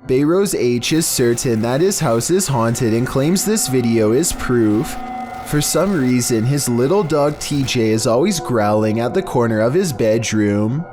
Bayros H is certain that his house is haunted and claims this video is proof. For some reason, his little dog TJ is always growling at the corner of his bedroom.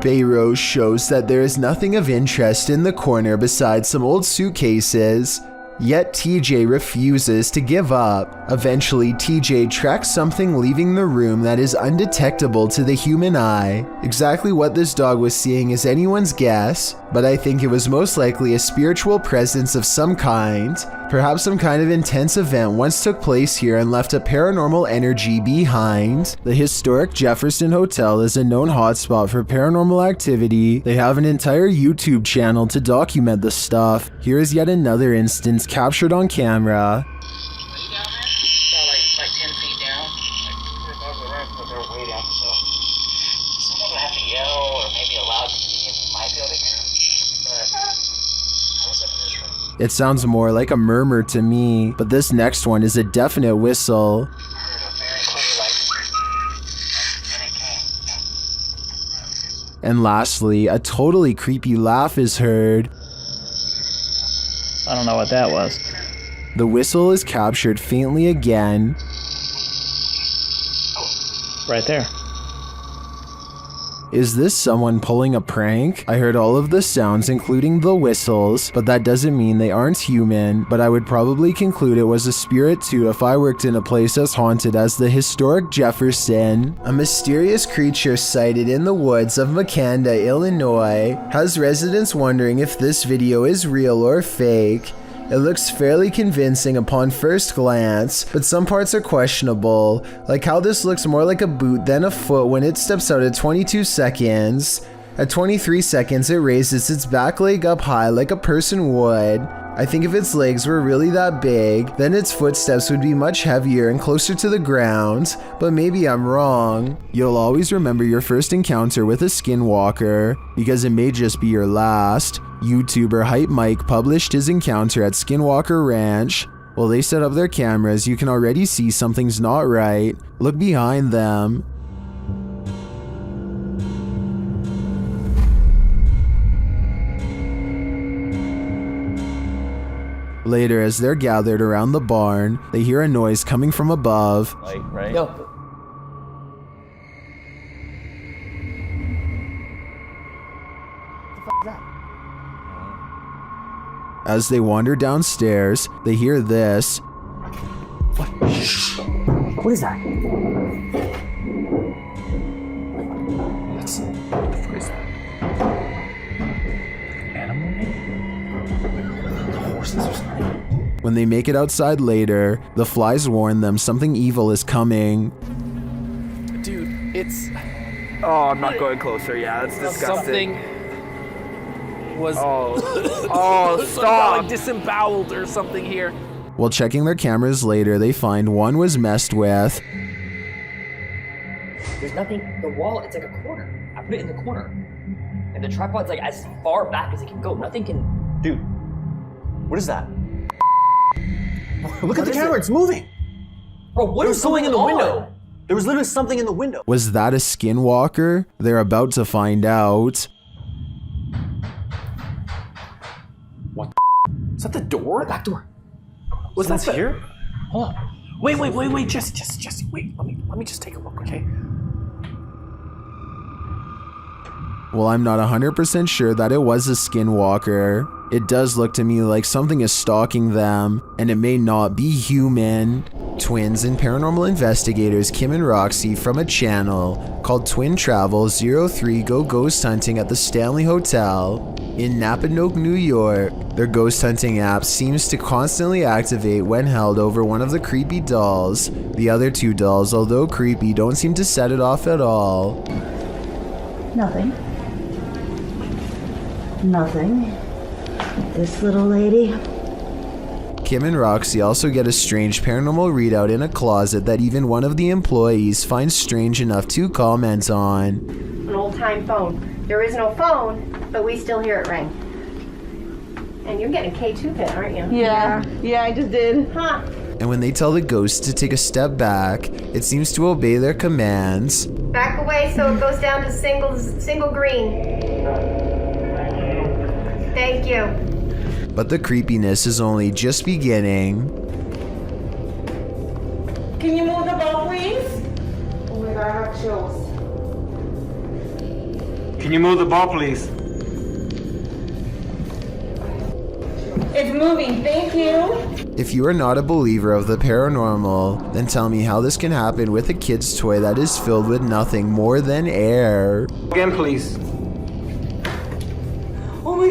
Bayros shows that there is nothing of interest in the corner besides some old suitcases. Yet TJ refuses to give up. Eventually, TJ tracks something leaving the room that is undetectable to the human eye. Exactly what this dog was seeing is anyone's guess, but I think it was most likely a spiritual presence of some kind. Perhaps some kind of intense event once took place here and left a paranormal energy behind. The historic Jefferson Hotel is a known hotspot for paranormal activity. They have an entire YouTube channel to document the stuff. Here is yet another instance captured on camera. Way down there? About like 10 feet down. Like above the rim, but they're way down, so someone would have to yell or maybe a loud comedian might be able to hear them. But I was up in this room. It sounds more like a murmur to me, but this next one is a definite whistle. I heard a very clear and it came. And lastly, a totally creepy laugh is heard. I don't know what that was. The whistle is captured faintly again. Right there. Is this someone pulling a prank? I heard all of the sounds including the whistles, but that doesn't mean they aren't human, but I would probably conclude it was a spirit too if I worked in a place as haunted as the historic Jefferson. A mysterious creature sighted in the woods of Makanda, Illinois, has residents wondering if this video is real or fake. It looks fairly convincing upon first glance, but some parts are questionable, like how this looks more like a boot than a foot when it steps out at 22 seconds. At 23 seconds, it raises its back leg up high like a person would. I think if its legs were really that big, then its footsteps would be much heavier and closer to the ground, but maybe I'm wrong. You'll always remember your first encounter with a Skinwalker, because it may just be your last. YouTuber Hype Mike published his encounter at Skinwalker Ranch. While they set up their cameras, you can already see something's not right. Look behind them. Later, as they're gathered around the barn, they hear a noise coming from above. Light, right? Yo. What the fuck is that? As they wander downstairs, they hear this. What? What is that? What is that? Animal? Horses or something? When they make it outside later, the flies warn them something evil is coming. Dude, it's... Oh, I'm not going closer. Yeah, that's disgusting. Something was Oh, stop! like disemboweled or something here. While checking their cameras later, they find one was messed with. There's nothing. The wall, it's like a corner. I put it in the corner. And the tripod's like as far back as it can go. Nothing can... Dude, what is that? Look at the camera, it's moving! Bro, what is something going in the on? window. There was literally something in the window. Was that a Skinwalker? They're about to find out. What? Is that the door? The back door. Was that here? Hold on. Wait. Just wait. Let me just take a look, okay? Well, I'm not 100% sure that it was a Skinwalker. It does look to me like something is stalking them, and it may not be human. Twins and paranormal investigators Kim and Roxy from a channel called Twin Travel 03 go ghost hunting at the Stanley Hotel in Napanoke, New York. Their ghost hunting app seems to constantly activate when held over one of the creepy dolls. The other two dolls, although creepy, don't seem to set it off at all. Nothing. This little lady. Kim and Roxy also get a strange paranormal readout in a closet that even one of the employees finds strange enough to comment on. An old-time phone. There is no phone, but we still hear it ring. And you're getting a K2 pin, aren't you? Yeah, I just did. Huh. and when they tell the ghost to take a step back, it seems to obey their commands. Back away so it goes down to single green. Thank you. But the creepiness is only just beginning. Can you move the ball, please? Oh my god, I have chills. Can you move the ball, please? It's moving, thank you. If you are not a believer of the paranormal, then tell me how this can happen with a kid's toy that is filled with nothing more than air. Again, please. Oh my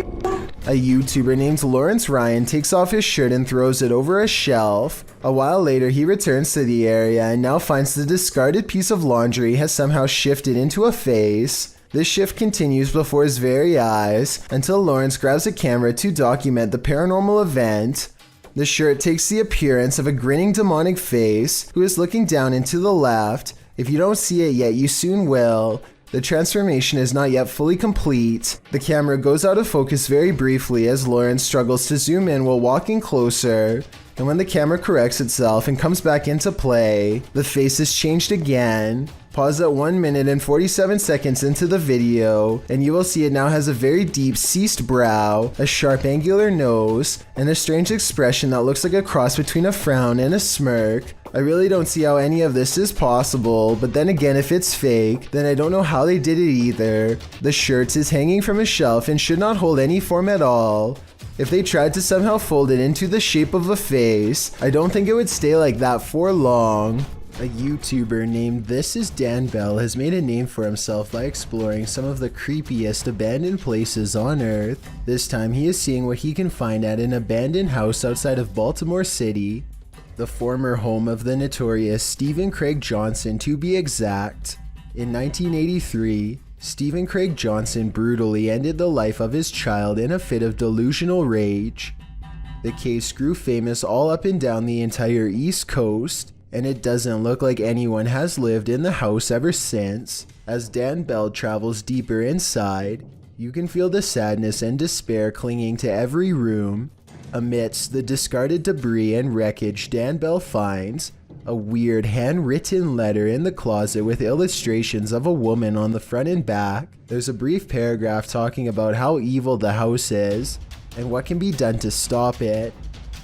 A YouTuber named Lawrence Ryan takes off his shirt and throws it over a shelf. A while later, he returns to the area and now finds the discarded piece of laundry has somehow shifted into a face. This shift continues before his very eyes until Lawrence grabs a camera to document the paranormal event. The shirt takes the appearance of a grinning demonic face who is looking down into the left. If you don't see it yet, you soon will. The transformation is not yet fully complete. The camera goes out of focus very briefly as Lawrence struggles to zoom in while walking closer. And when the camera corrects itself and comes back into play, the face is changed again. Pause at 1 minute and 47 seconds into the video, and you will see it now has a very deep ceased brow, a sharp angular nose, and a strange expression that looks like a cross between a frown and a smirk. I really don't see how any of this is possible, but then again, if it's fake, then I don't know how they did it either. The shirt is hanging from a shelf and should not hold any form at all. If they tried to somehow fold it into the shape of a face, I don't think it would stay like that for long. A YouTuber named This Is Dan Bell has made a name for himself by exploring some of the creepiest abandoned places on Earth. This time he is seeing what he can find at an abandoned house outside of Baltimore City, the former home of the notorious Stephen Craig Johnson to be exact. In 1983, Stephen Craig Johnson brutally ended the life of his child in a fit of delusional rage. The case grew famous all up and down the entire East Coast, and it doesn't look like anyone has lived in the house ever since. As Dan Bell travels deeper inside, you can feel the sadness and despair clinging to every room. Amidst the discarded debris and wreckage, Dan Bell finds a weird handwritten letter in the closet with illustrations of a woman on the front and back. There's a brief paragraph talking about how evil the house is and what can be done to stop it.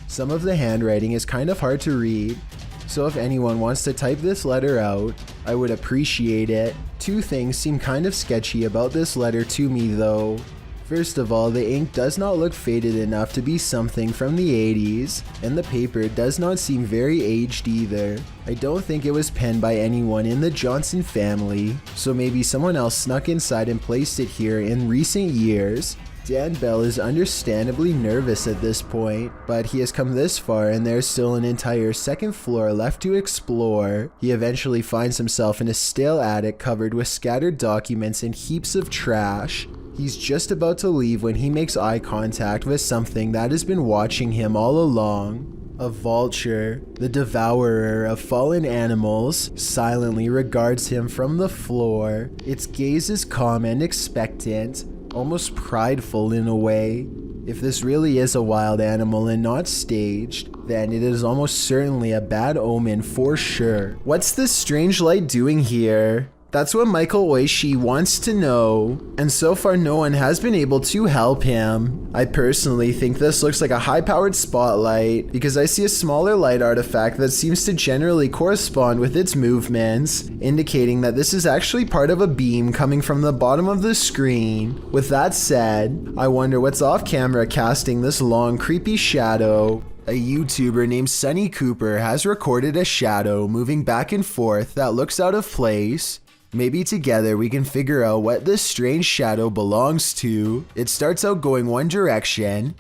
Some of the handwriting is kind of hard to read, so if anyone wants to type this letter out, I would appreciate it. Two things seem kind of sketchy about this letter to me though. First of all, the ink does not look faded enough to be something from the 80s, and the paper does not seem very aged either. I don't think it was penned by anyone in the Johnson family, so maybe someone else snuck inside and placed it here in recent years. Dan Bell is understandably nervous at this point, but he has come this far and there's still an entire second floor left to explore. He eventually finds himself in a stale attic covered with scattered documents and heaps of trash. He's just about to leave when he makes eye contact with something that has been watching him all along. A vulture, the devourer of fallen animals, silently regards him from the floor. Its gaze is calm and expectant, almost prideful in a way. If this really is a wild animal and not staged, then it is almost certainly a bad omen for sure. What's this strange light doing here? That's what Michael Oishi wants to know, and so far no one has been able to help him. I personally think this looks like a high-powered spotlight because I see a smaller light artifact that seems to generally correspond with its movements, indicating that this is actually part of a beam coming from the bottom of the screen. With that said, I wonder what's off camera casting this long, creepy shadow. A YouTuber named Sunny Cooper has recorded a shadow moving back and forth that looks out of place. Maybe together we can figure out what this strange shadow belongs to. It starts out going one direction,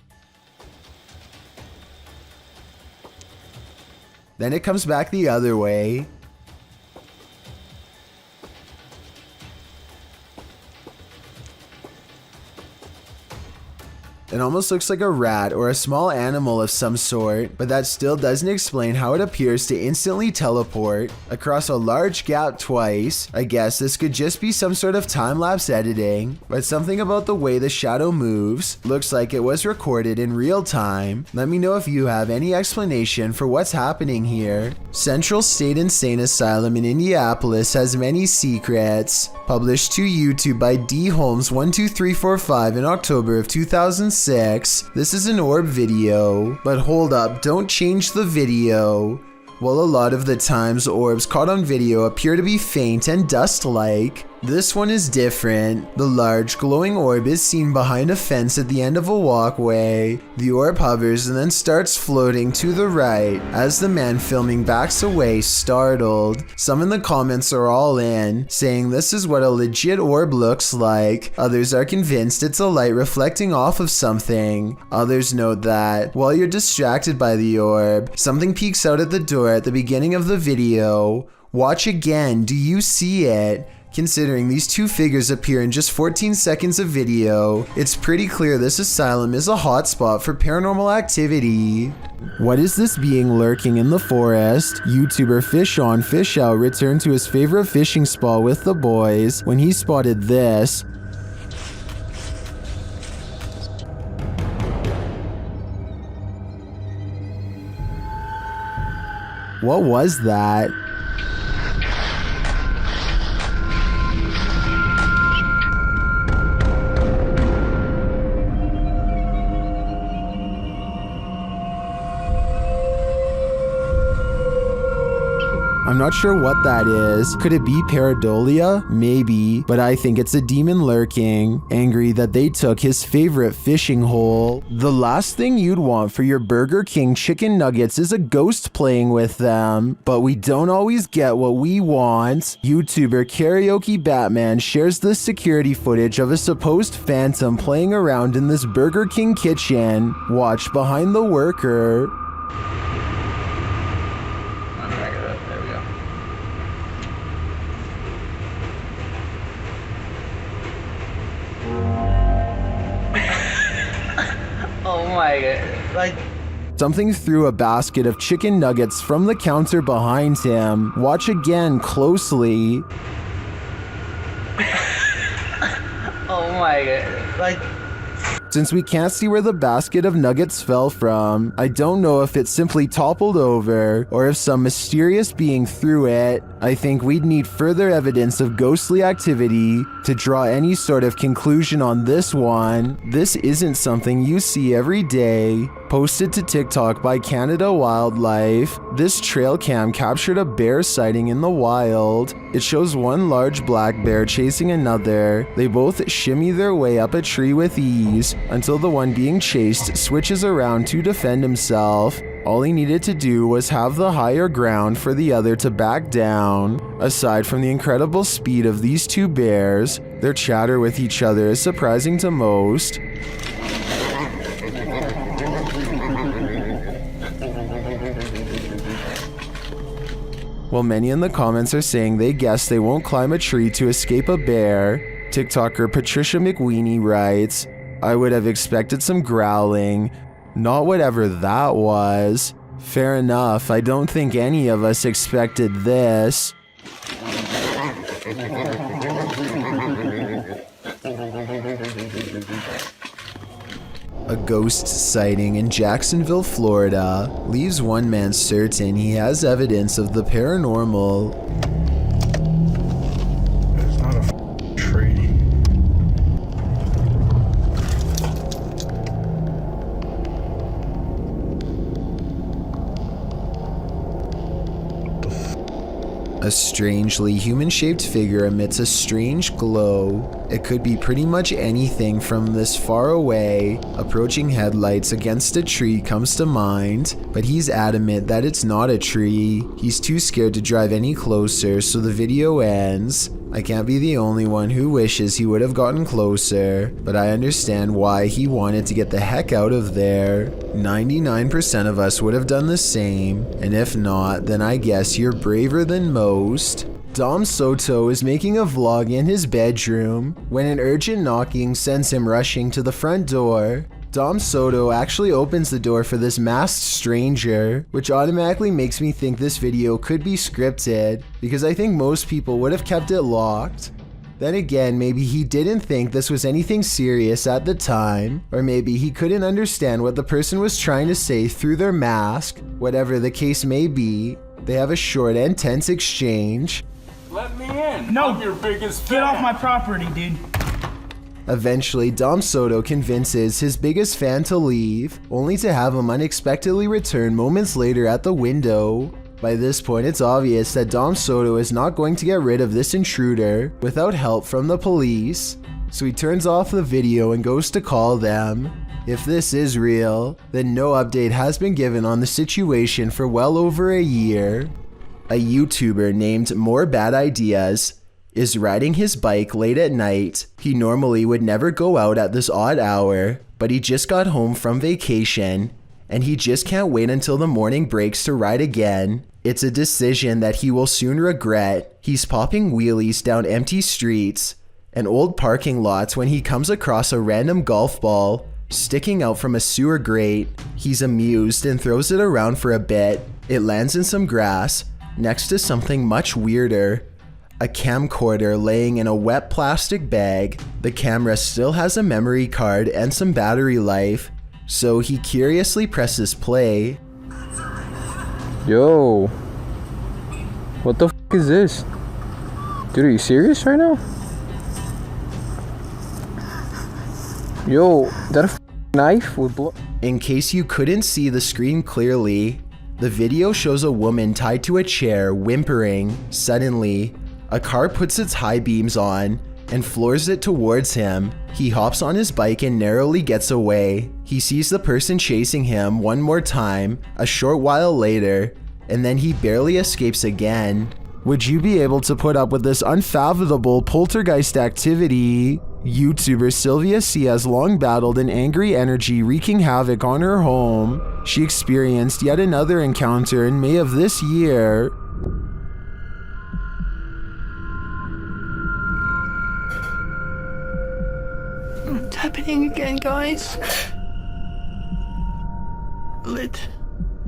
then it comes back the other way, It almost looks like a rat or a small animal of some sort, but that still doesn't explain how it appears to instantly teleport across a large gap twice. I guess this could just be some sort of time-lapse editing, but something about the way the shadow moves looks like it was recorded in real time. Let me know if you have any explanation for what's happening here. Central State Insane Asylum in Indianapolis has many secrets. Published to YouTube by D. Holmes12345 in October of 2006. This is an orb video. But hold up, don't change the video. While a lot of the times orbs caught on video appear to be faint and dust-like, this one is different. The large glowing orb is seen behind a fence at the end of a walkway. The orb hovers and then starts floating to the right as the man filming backs away, startled. Some in the comments are all in, saying this is what a legit orb looks like. Others are convinced it's a light reflecting off of something. Others note that, while you're distracted by the orb, something peeks out at the door at the beginning of the video. Watch again, do you see it? Considering these two figures appear in just 14 seconds of video, it's pretty clear this asylum is a hotspot for paranormal activity. What is this being lurking in the forest? YouTuber Fish On Fish Out returned to his favorite fishing spot with the boys when he spotted this. What was that? I'm not sure what that is. Could it be pareidolia? Maybe, but I think it's a demon lurking, angry that they took his favorite fishing hole. The last thing you'd want for your Burger King chicken nuggets is a ghost playing with them, but we don't always get what we want. YouTuber Karaoke Batman shares the security footage of a supposed phantom playing around in this Burger King kitchen. Watch behind the worker. Like, Something threw a basket of chicken nuggets from the counter behind him. Watch again closely. oh my god. Like, Since we can't see where the basket of nuggets fell from, I don't know if it simply toppled over or if some mysterious being threw it. I think we'd need further evidence of ghostly activity to draw any sort of conclusion on this one. This isn't something you see every day. Posted to TikTok by Canada Wildlife, this trail cam captured a bear sighting in the wild. It shows one large black bear chasing another. They both shimmy their way up a tree with ease until the one being chased switches around to defend himself. All he needed to do was have the higher ground for the other to back down. Aside from the incredible speed of these two bears, their chatter with each other is surprising to most. While many in the comments are saying they guess they won't climb a tree to escape a bear, TikToker Patricia McWeenie writes, I would have expected some growling, not whatever that was. Fair enough, I don't think any of us expected this. A ghost sighting in Jacksonville, Florida, leaves one man certain he has evidence of the paranormal. It's not a tree. A strangely human-shaped figure emits a strange glow. It could be pretty much anything from this far away. Approaching headlights against a tree comes to mind, but he's adamant that it's not a tree. He's too scared to drive any closer, so the video ends. I can't be the only one who wishes he would have gotten closer, but I understand why he wanted to get the heck out of there. 99% of us would have done the same, and if not, then I guess you're braver than most. Dom Soto is making a vlog in his bedroom when an urgent knocking sends him rushing to the front door. Dom Soto actually opens the door for this masked stranger, which automatically makes me think this video could be scripted, because I think most people would have kept it locked. Then again, maybe he didn't think this was anything serious at the time, or maybe he couldn't understand what the person was trying to say through their mask. Whatever the case may be, they have a short and tense exchange. Let me in. No, I'm your biggest fan. get off my property, dude. Eventually, Dom Soto convinces his biggest fan to leave, only to have him unexpectedly return moments later at the window. By this point, it's obvious that Dom Soto is not going to get rid of this intruder without help from the police, so he turns off the video and goes to call them. If this is real, then no update has been given on the situation for well over a year. A YouTuber named More Bad Ideas is riding his bike late at night. He normally would never go out at this odd hour, but he just got home from vacation, and he just can't wait until the morning breaks to ride again. It's a decision that he will soon regret. He's popping wheelies down empty streets and old parking lots when he comes across a random golf ball sticking out from a sewer grate. He's amused and throws it around for a bit. It lands in some grass next to something much weirder. A camcorder laying in a wet plastic bag. The camera still has a memory card and some battery life, so he curiously presses play. Yo, what the f is this? Dude, are you serious right now? Yo, is that a knife with blood? In case you couldn't see the screen clearly, the video shows a woman tied to a chair whimpering. Suddenly, a car puts its high beams on and floors it towards him. He hops on his bike and narrowly gets away. He sees the person chasing him one more time a short while later, and then he barely escapes again. Would you be able to put up with this unfathomable poltergeist activity? YouTuber Sylvia C has long battled an angry energy wreaking havoc on her home. She experienced yet another encounter in May of this year. What's happening again, guys? Lit.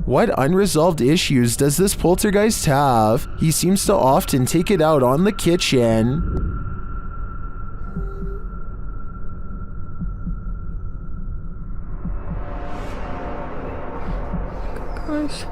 What unresolved issues does this poltergeist have? He seems to often take it out on the kitchen. Guys.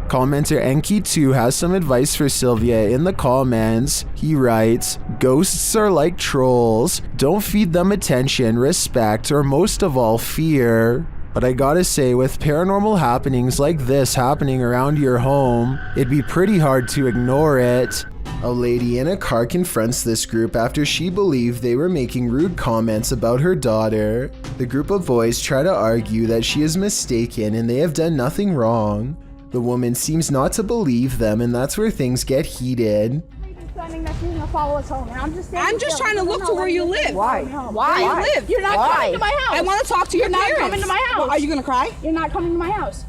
Commenter Enki2 has some advice for Sylvia in the comments. He writes, "Ghosts are like trolls. Don't feed them attention, respect, or most of all, fear." But I gotta say, with paranormal happenings like this happening around your home, it'd be pretty hard to ignore it. A lady in a car confronts this group after she believed they were making rude comments about her daughter. The group of boys try to argue that she is mistaken and they have done nothing wrong. The woman seems not to believe them, and that's where things get heated. I'm just trying to look to where you live. Why? Why? You live. You're not coming to my house. I want to talk to your parents. You're not coming to my house. Are you gonna cry? You're not coming to my house.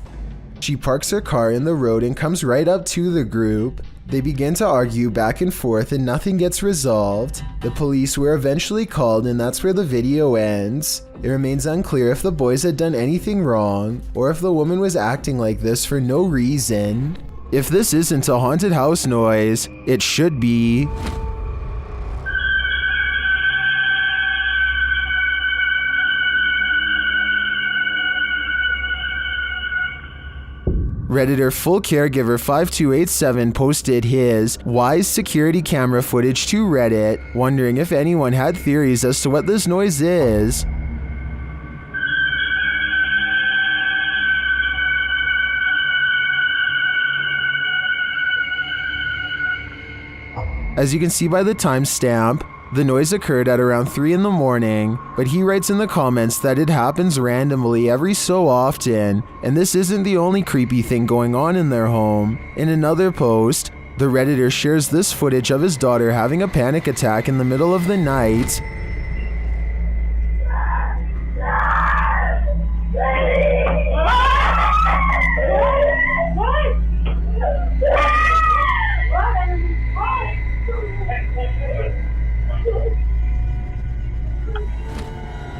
She parks her car in the road and comes right up to the group. They begin to argue back and forth and nothing gets resolved. The police were eventually called and that's where the video ends. It remains unclear if the boys had done anything wrong or if the woman was acting like this for no reason. If this isn't a haunted house noise, it should be. Redditor Full Caregiver 5287 posted his wise security camera footage to Reddit, wondering if anyone had theories as to what this noise is. As you can see by the timestamp, the noise occurred at around 3 in the morning, but he writes in the comments that it happens randomly every so often, and this isn't the only creepy thing going on in their home. In another post, the Redditor shares this footage of his daughter having a panic attack in the middle of the night.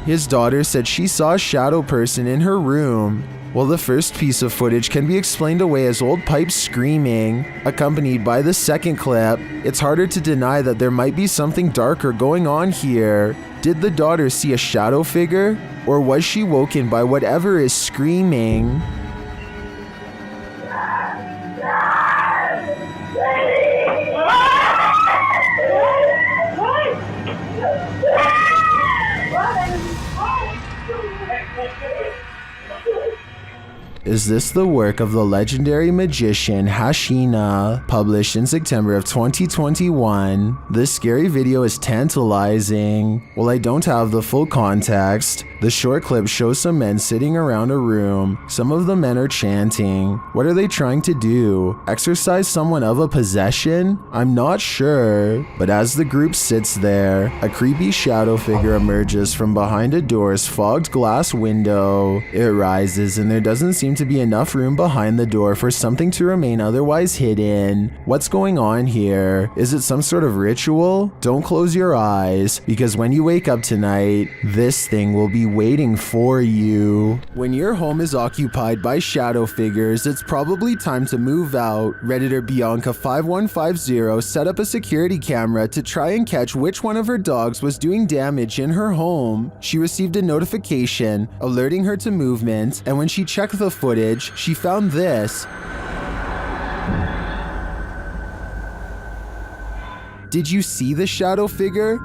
His daughter said she saw a shadow person in her room. Well, the first piece of footage can be explained away as old pipes screaming, accompanied by the second clip. It's harder to deny that there might be something darker going on here. Did the daughter see a shadow figure? Or was she woken by whatever is screaming? Is this the work of the legendary magician Hashina, published in September of 2021? This scary video is tantalizing. While I don't have the full context, the short clip shows some men sitting around a room. Some of the men are chanting. What are they trying to do? Exorcise someone of a possession? I'm not sure. But as the group sits there, a creepy shadow figure emerges from behind a door's fogged glass window. It rises and there doesn't seem to be enough room behind the door for something to remain otherwise hidden. What's going on here? Is it some sort of ritual? Don't close your eyes, because when you wake up tonight, this thing will be waiting for you. When your home is occupied by shadow figures, it's probably time to move out. Redditor Bianca 5150 set up a security camera to try and catch which one of her dogs was doing damage in her home. She received a notification alerting her to movement, and when she checked the footage, she found this. Did you see the shadow figure?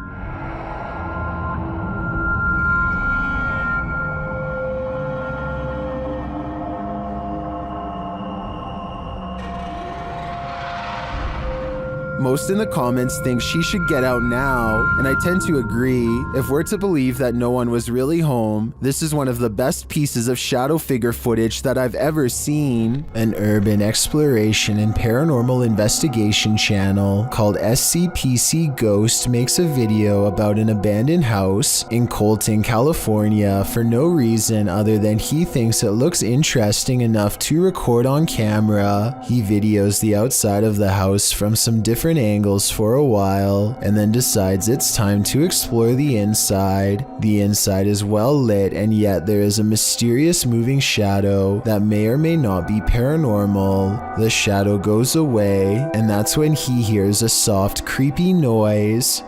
Most in the comments think she should get out now, and I tend to agree. If we're to believe that no one was really home, this is one of the best pieces of shadow figure footage that I've ever seen. An urban exploration and paranormal investigation channel called SCPC Ghost makes a video about an abandoned house in Colton, California for no reason other than he thinks it looks interesting enough to record on camera. He videos the outside of the house from some different angles for a while and then decides it's time to explore the inside. The inside is well lit, and yet there is a mysterious moving shadow that may or may not be paranormal. The shadow goes away, and that's when he hears a soft, creepy noise.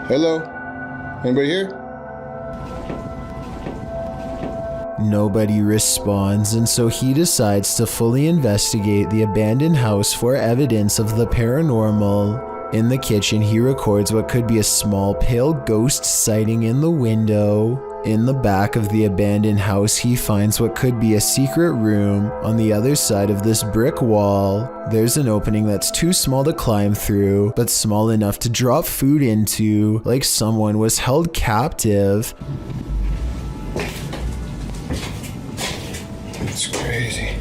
Hello? Anybody here? Nobody responds, and so he decides to fully investigate the abandoned house for evidence of the paranormal. In the kitchen, he records what could be a small pale ghost sighting in the window. In the back of the abandoned house, he finds what could be a secret room on the other side of this brick wall. There's an opening that's too small to climb through, but small enough to drop food into, like someone was held captive. It's crazy.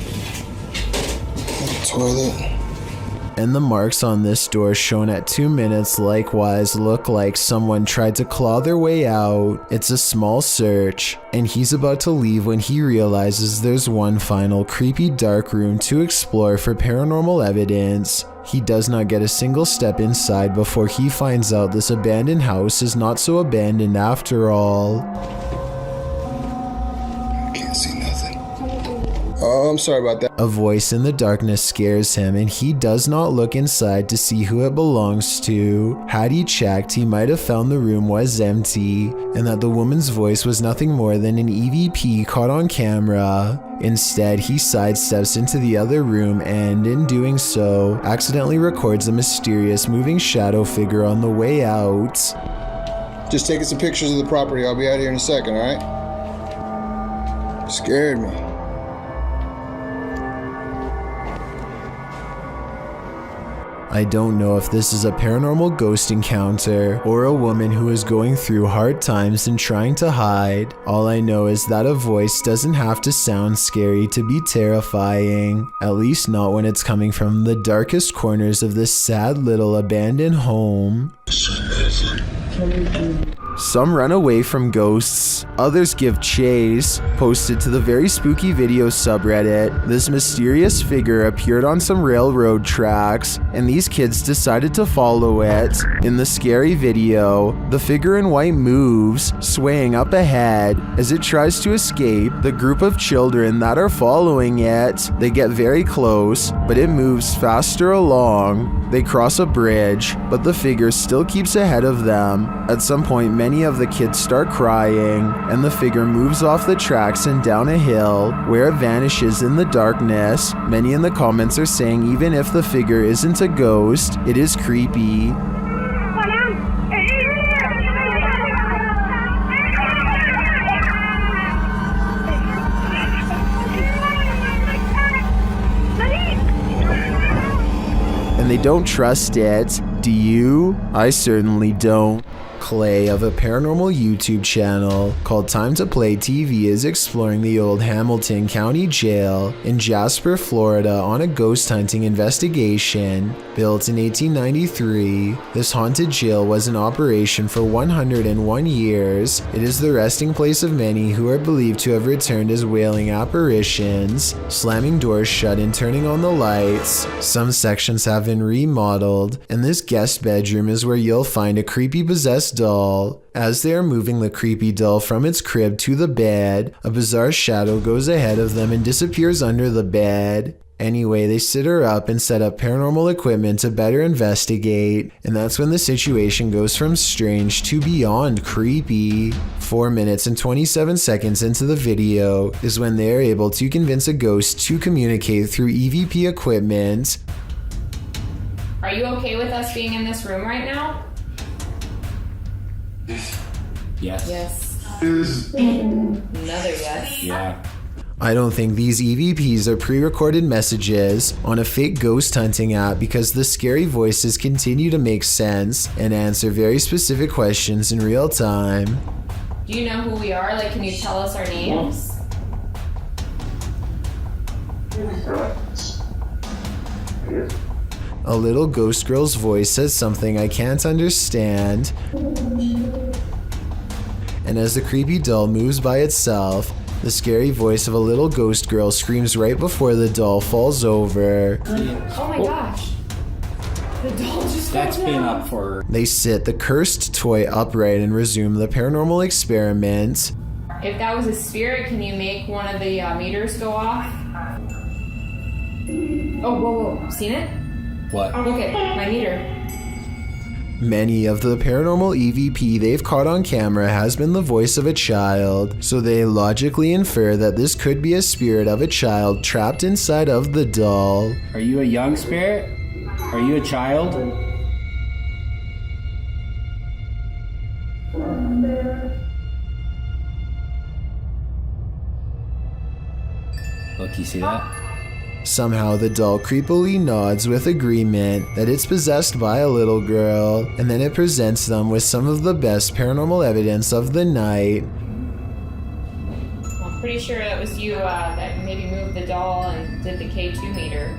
The toilet. And the marks on this door shown at 2 minutes likewise look like someone tried to claw their way out. It's a small search, and he's about to leave when he realizes there's one final creepy dark room to explore for paranormal evidence. He does not get a single step inside before he finds out this abandoned house is not so abandoned after all. Can't see nothing. Oh, I'm sorry about that. A voice in the darkness scares him, and he does not look inside to see who it belongs to. Had he checked, he might have found the room was empty, and that the woman's voice was nothing more than an EVP caught on camera. Instead, he sidesteps into the other room and, in doing so, accidentally records a mysterious moving shadow figure on the way out. Just taking some pictures of the property. I'll be out here in a second, alright? Scared me. I don't know if this is a paranormal ghost encounter or a woman who is going through hard times and trying to hide. All I know is that a voice doesn't have to sound scary to be terrifying, at least not when it's coming from the darkest corners of this sad little abandoned home. Some run away from ghosts, others give chase. Posted to the very spooky video subreddit, this mysterious figure appeared on some railroad tracks, and these kids decided to follow it. In the scary video, the figure in white moves, swaying up ahead. As it tries to escape, the group of children that are following it, they get very close, but it moves faster along. They cross a bridge, but the figure still keeps ahead of them. At some point, many of the kids start crying, and the figure moves off the tracks and down a hill, where it vanishes in the darkness. Many in the comments are saying even if the figure isn't a ghost, it is creepy. And they don't trust it. Do you? I certainly don't. Clay of a paranormal YouTube channel called Time to Play TV is exploring the old Hamilton County Jail in Jasper, Florida on a ghost hunting investigation. Built in 1893, this haunted jail was in operation for 101 years. It is the resting place of many who are believed to have returned as wailing apparitions, slamming doors shut and turning on the lights. Some sections have been remodeled, and this guest bedroom is where you'll find a creepy possessed doll. As they are moving the creepy doll from its crib to the bed, a bizarre shadow goes ahead of them and disappears under the bed. Anyway, they sit her up and set up paranormal equipment to better investigate, and that's when the situation goes from strange to beyond creepy. 4 minutes and 27 seconds into the video is when they are able to convince a ghost to communicate through EVP equipment. Are you okay with us being in this room right now? Yes. Yes. Another yes. Yeah. I don't think these EVPs are pre-recorded messages on a fake ghost hunting app, because the scary voices continue to make sense and answer very specific questions in real time. Do you know who we are? Like, can you tell us our names? A little ghost girl's voice says something I can't understand. And as the creepy doll moves by itself, the scary voice of a little ghost girl screams right before the doll falls over. Oh my gosh. The doll just That's fell been down. up for... They sit the cursed toy upright and resume the paranormal experiment. If that was a spirit, can you make one of the meters go off? Oh, whoa. Seen it? What? Look at my meter. Many of the paranormal EVP they've caught on camera has been the voice of a child, so they logically infer that this could be a spirit of a child trapped inside of the doll. Are you a young spirit? Are you a child? Look, you see that? Somehow the doll creepily nods with agreement that it's possessed by a little girl, and then it presents them with some of the best paranormal evidence of the night. Well, I'm pretty sure that was you that maybe moved the doll and did the K2 meter.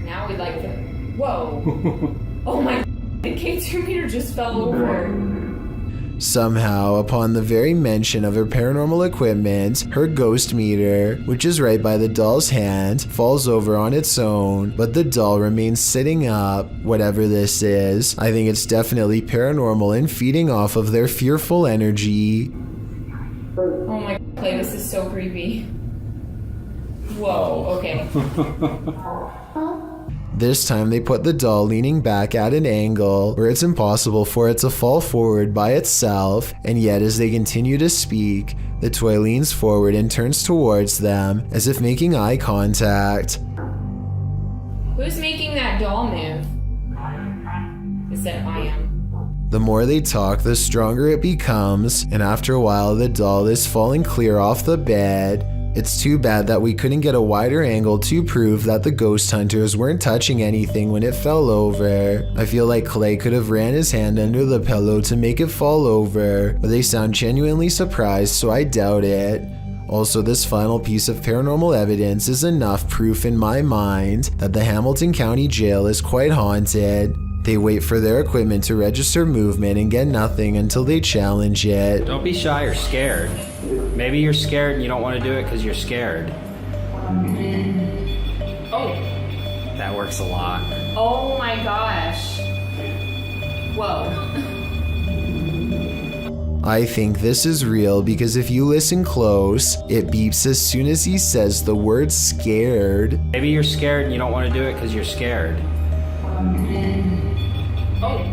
Now we'd like to... Whoa! Oh my... The K2 meter just fell over. Somehow, upon the very mention of her paranormal equipment, her ghost meter, which is right by the doll's hand, falls over on its own, but the doll remains sitting up. Whatever this is, I think it's definitely paranormal and feeding off of their fearful energy. Oh my... Clay, this is so creepy. Whoa, okay. This time they put the doll leaning back at an angle where it's impossible for it to fall forward by itself, and yet as they continue to speak, the toy leans forward and turns towards them as if making eye contact. Who's making that doll move? It said I am. The more they talk, the stronger it becomes, and after a while the doll is falling clear off the bed. It's too bad that we couldn't get a wider angle to prove that the ghost hunters weren't touching anything when it fell over. I feel like Clay could have ran his hand under the pillow to make it fall over, but they sound genuinely surprised, so I doubt it. Also, this final piece of paranormal evidence is enough proof in my mind that the Hamilton County Jail is quite haunted. They wait for their equipment to register movement and get nothing until they challenge it. Don't be shy or scared. Maybe you're scared and you don't want to do it because you're scared. Oh. That works a lot. Oh my gosh. Whoa. I think this is real because if you listen close, it beeps as soon as he says the word scared. Maybe you're scared and you don't want to do it because you're scared. Oh.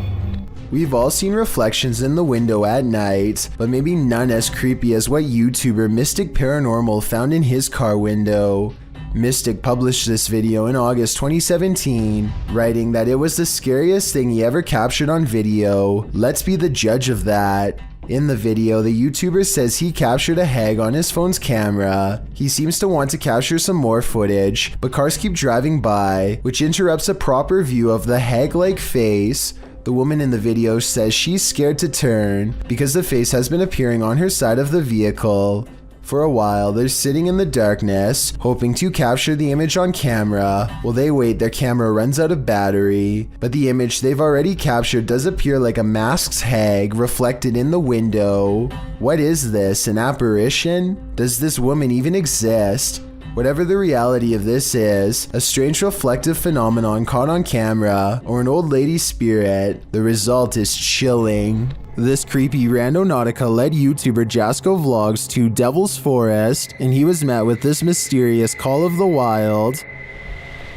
We've all seen reflections in the window at night, but maybe none as creepy as what YouTuber Mystic Paranormal found in his car window. Mystic published this video in August 2017, writing that it was the scariest thing he ever captured on video. Let's be the judge of that. In the video, the YouTuber says he captured a hag on his phone's camera. He seems to want to capture some more footage, but cars keep driving by, which interrupts a proper view of the hag-like face. The woman in the video says she's scared to turn because the face has been appearing on her side of the vehicle. For a while, they're sitting in the darkness, hoping to capture the image on camera. While they wait, their camera runs out of battery, but the image they've already captured does appear like a masked hag reflected in the window. What is this, an apparition? Does this woman even exist? Whatever the reality of this is, a strange reflective phenomenon caught on camera, or an old lady spirit, the result is chilling. This creepy Randonautica led YouTuber Jasko Vlogs to Devil's Forest, and he was met with this mysterious call of the wild.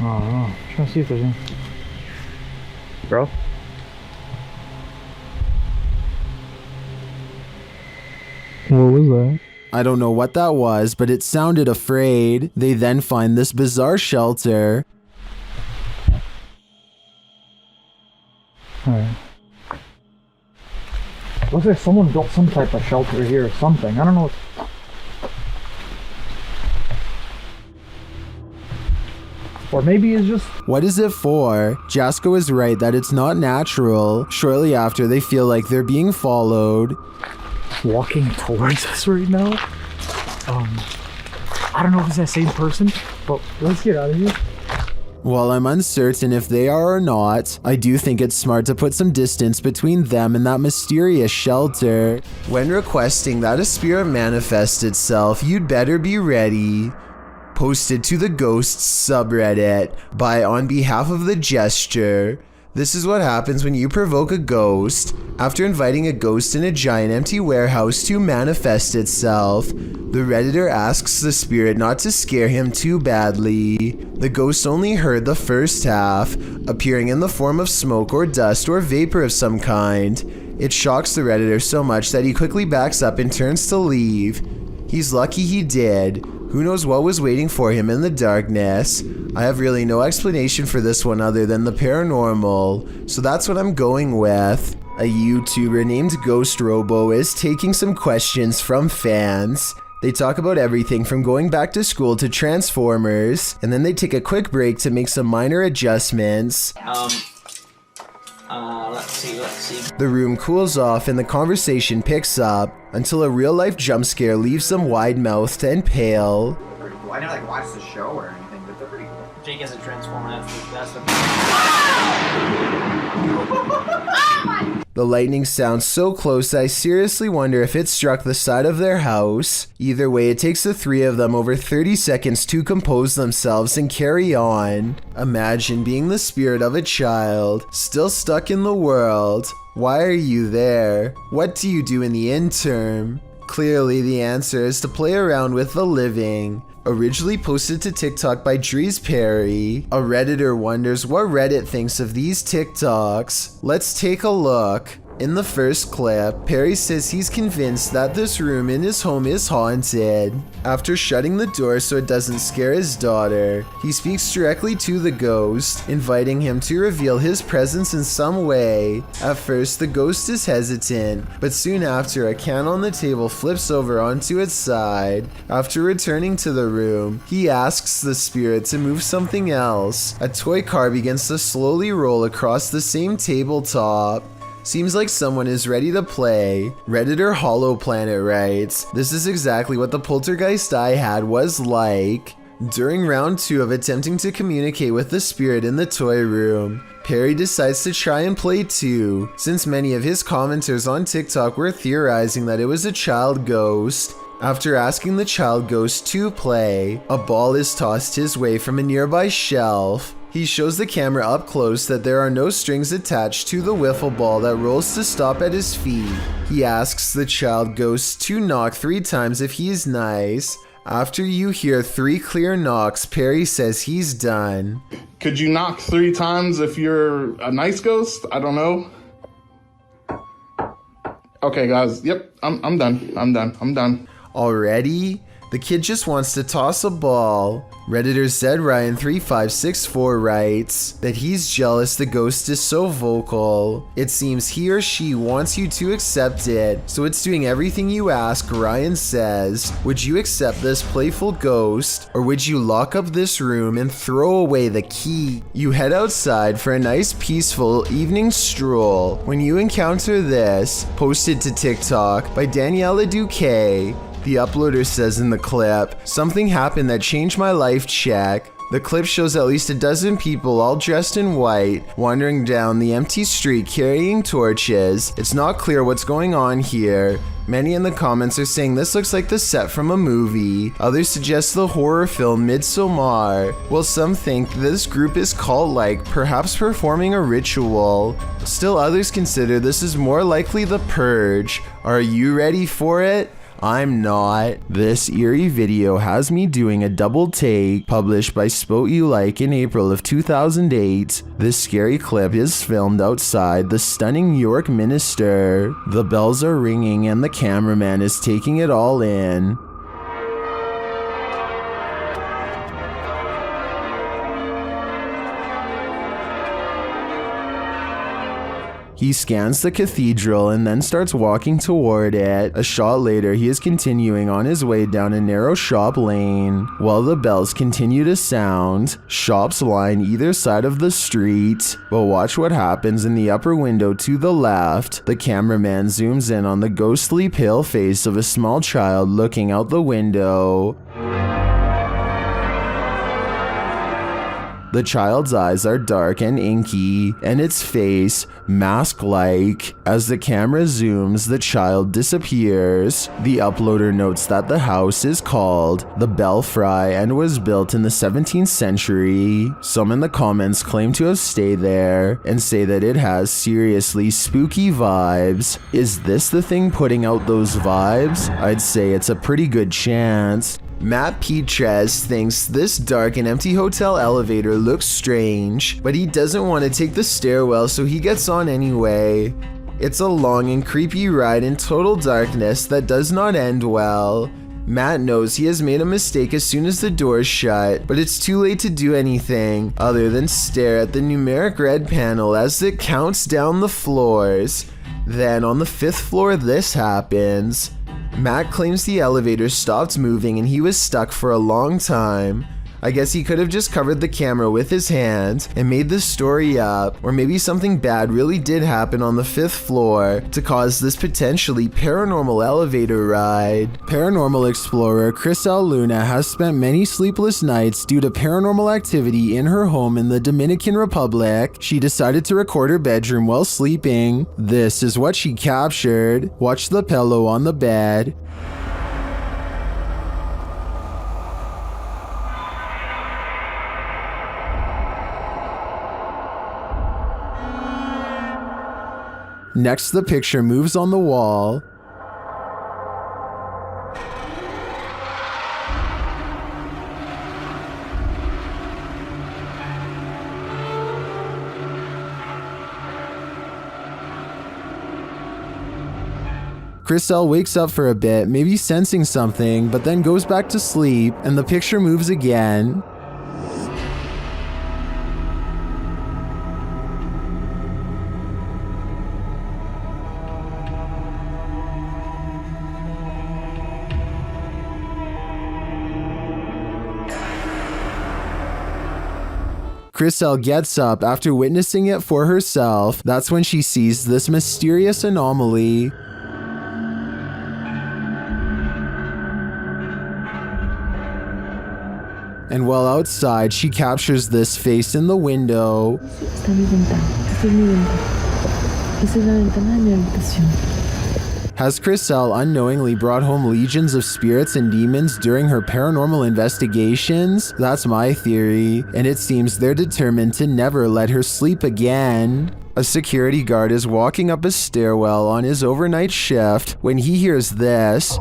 Oh, trying to see if there's any. Bro? What was that? I don't know what that was, but it sounded afraid. They then find this bizarre shelter. Alright. Looks like someone built some type of shelter here or something. I don't know. Or maybe it's just... What is it for? Jasko is right that it's not natural. Shortly after, they feel like they're being followed. Walking towards us right now. I don't know if it's that same person, but let's get out of here. While I'm uncertain if they are or not, I do think it's smart to put some distance between them and that mysterious shelter. When requesting that a spirit manifest itself, you'd better be ready. Posted to the Ghosts subreddit by On Behalf of the Gesture. This is what happens when you provoke a ghost. After inviting a ghost in a giant empty warehouse to manifest itself, the Redditor asks the spirit not to scare him too badly. The ghost only heard the first half, appearing in the form of smoke or dust or vapor of some kind. It shocks the Redditor so much that he quickly backs up and turns to leave. He's lucky he did. Who knows what was waiting for him in the darkness? I have really no explanation for this one other than the paranormal, so that's what I'm going with. A YouTuber named Ghost Robo is taking some questions from fans. They talk about everything from going back to school to Transformers, and then they take a quick break to make some minor adjustments. Let's see. The room cools off and the conversation picks up until a real-life jump scare leaves them wide-mouthed and pale. Pretty cool. I never watched the show or anything, but they're pretty cool. Jake has a Transformer. That's the The lightning sounds so close that I seriously wonder if it struck the side of their house. Either way, it takes the three of them over 30 seconds to compose themselves and carry on. Imagine being the spirit of a child, still stuck in the world. Why are you there? What do you do in the interim? Clearly, the answer is to play around with the living. Originally posted to TikTok by Dries Perry, a Redditor wonders what Reddit thinks of these TikToks. Let's take a look. In the first clip, Perry says he's convinced that this room in his home is haunted. After shutting the door so it doesn't scare his daughter, he speaks directly to the ghost, inviting him to reveal his presence in some way. At first, the ghost is hesitant, but soon after, a can on the table flips over onto its side. After returning to the room, he asks the spirit to move something else. A toy car begins to slowly roll across the same tabletop. Seems like someone is ready to play. Redditor Hollow Planet writes, "This is exactly what the poltergeist I had was like. During round 2 of attempting to communicate with the spirit in the toy room, Perry decides to try and play too, since many of his commenters on TikTok were theorizing that it was a child ghost. After asking the child ghost to play, a ball is tossed his way from a nearby shelf. He shows the camera up close that there are no strings attached to the wiffle ball that rolls to stop at his feet. He asks the child ghost to knock 3 times if he's nice. After you hear 3 clear knocks, Perry says he's done. Could you knock 3 times if you're a nice ghost? I don't know. Okay, guys. Yep, I'm done. I'm done. Already? The kid just wants to toss a ball. Redditor ZRyan3564 writes that he's jealous the ghost is so vocal. It seems he or she wants you to accept it, so it's doing everything you ask. Ryan says, would you accept this playful ghost, or would you lock up this room and throw away the key? You head outside for a nice peaceful evening stroll when you encounter this, posted to TikTok by Daniela Duque. The uploader says in the clip, something happened that changed my life, check. The clip shows at least a dozen people all dressed in white, wandering down the empty street carrying torches. It's not clear what's going on here. Many in the comments are saying this looks like the set from a movie. Others suggest the horror film Midsommar, while some think this group is cult-like, perhaps performing a ritual. Still others consider this is more likely the Purge. Are you ready for it? I'm not. This eerie video has me doing a double take, published by Spote You Like in April of 2008. This scary clip is filmed outside the stunning York Minster. The bells are ringing and the cameraman is taking it all in. He scans the cathedral and then starts walking toward it. A shot later, he is continuing on his way down a narrow shop lane. While the bells continue to sound, shops line either side of the street. But watch what happens in the upper window to the left. The cameraman zooms in on the ghostly pale face of a small child looking out the window. The child's eyes are dark and inky, and its face mask-like. As the camera zooms, the child disappears. The uploader notes that the house is called the Belfry and was built in the 17th century. Some in the comments claim to have stayed there and say that it has seriously spooky vibes. Is this the thing putting out those vibes? I'd say it's a pretty good chance. Matt Petrez thinks this dark and empty hotel elevator looks strange, but he doesn't want to take the stairwell, so he gets on anyway. It's a long and creepy ride in total darkness that does not end well. Matt knows he has made a mistake as soon as the doors shut, but it's too late to do anything other than stare at the numeric red panel as it counts down the floors. Then on the 5th floor, this happens. Matt claims the elevator stopped moving and he was stuck for a long time. I guess he could have just covered the camera with his hand and made the story up, or maybe something bad really did happen on the 5th floor to cause this potentially paranormal elevator ride. Paranormal explorer Chris L. Luna has spent many sleepless nights due to paranormal activity in her home in the Dominican Republic. She decided to record her bedroom while sleeping. This is what she captured. Watch the pillow on the bed. Next, the picture moves on the wall. Chriselle wakes up for a bit, maybe sensing something, but then goes back to sleep, and the picture moves again. Chriselle gets up after witnessing it for herself. That's when she sees this mysterious anomaly. And while outside, she captures this face in the window. Está mi ventana. Esa es mi ventana. Esa es la ventana de mi habitación. Has Chriselle unknowingly brought home legions of spirits and demons during her paranormal investigations? That's my theory, and it seems they're determined to never let her sleep again. A security guard is walking up a stairwell on his overnight shift when he hears this.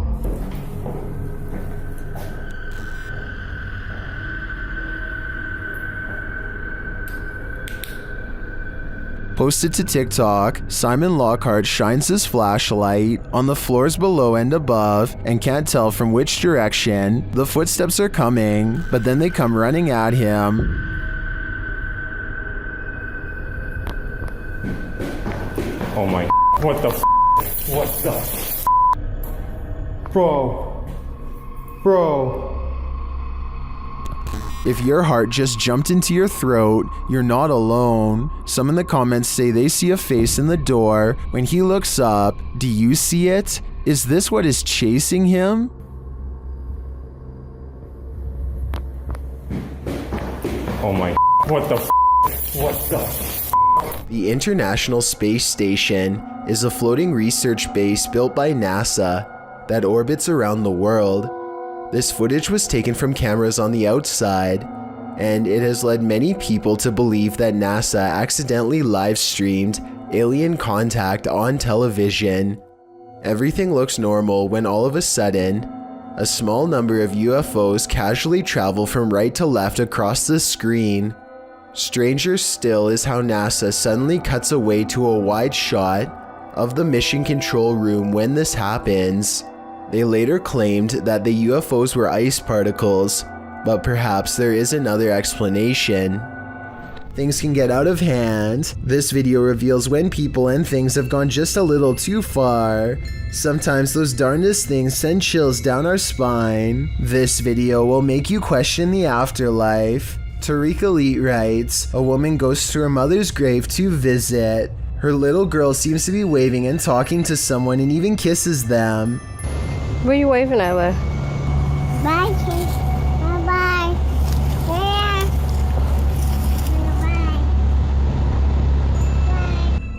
Posted to TikTok, Simon Lockhart shines his flashlight on the floors below and above and can't tell from which direction the footsteps are coming, but then they come running at him. Oh my, what the what the Bro. If your heart just jumped into your throat, you're not alone. Some in the comments say they see a face in the door. When he looks up, do you see it? Is this what is chasing him? Oh my, what the The International Space Station is a floating research base built by NASA that orbits around the world. This footage was taken from cameras on the outside, and it has led many people to believe that NASA accidentally live-streamed alien contact on television. Everything looks normal when all of a sudden, a small number of UFOs casually travel from right to left across the screen. Stranger still is how NASA suddenly cuts away to a wide shot of the mission control room when this happens. They later claimed that the UFOs were ice particles, but perhaps there is another explanation. Things can get out of hand. This video reveals when people and things have gone just a little too far. Sometimes those darndest things send chills down our spine. This video will make you question the afterlife. Tariq Elite writes, a woman goes to her mother's grave to visit. Her little girl seems to be waving and talking to someone and even kisses them. What are you waving at, Liv? Bye, kids. Bye-bye.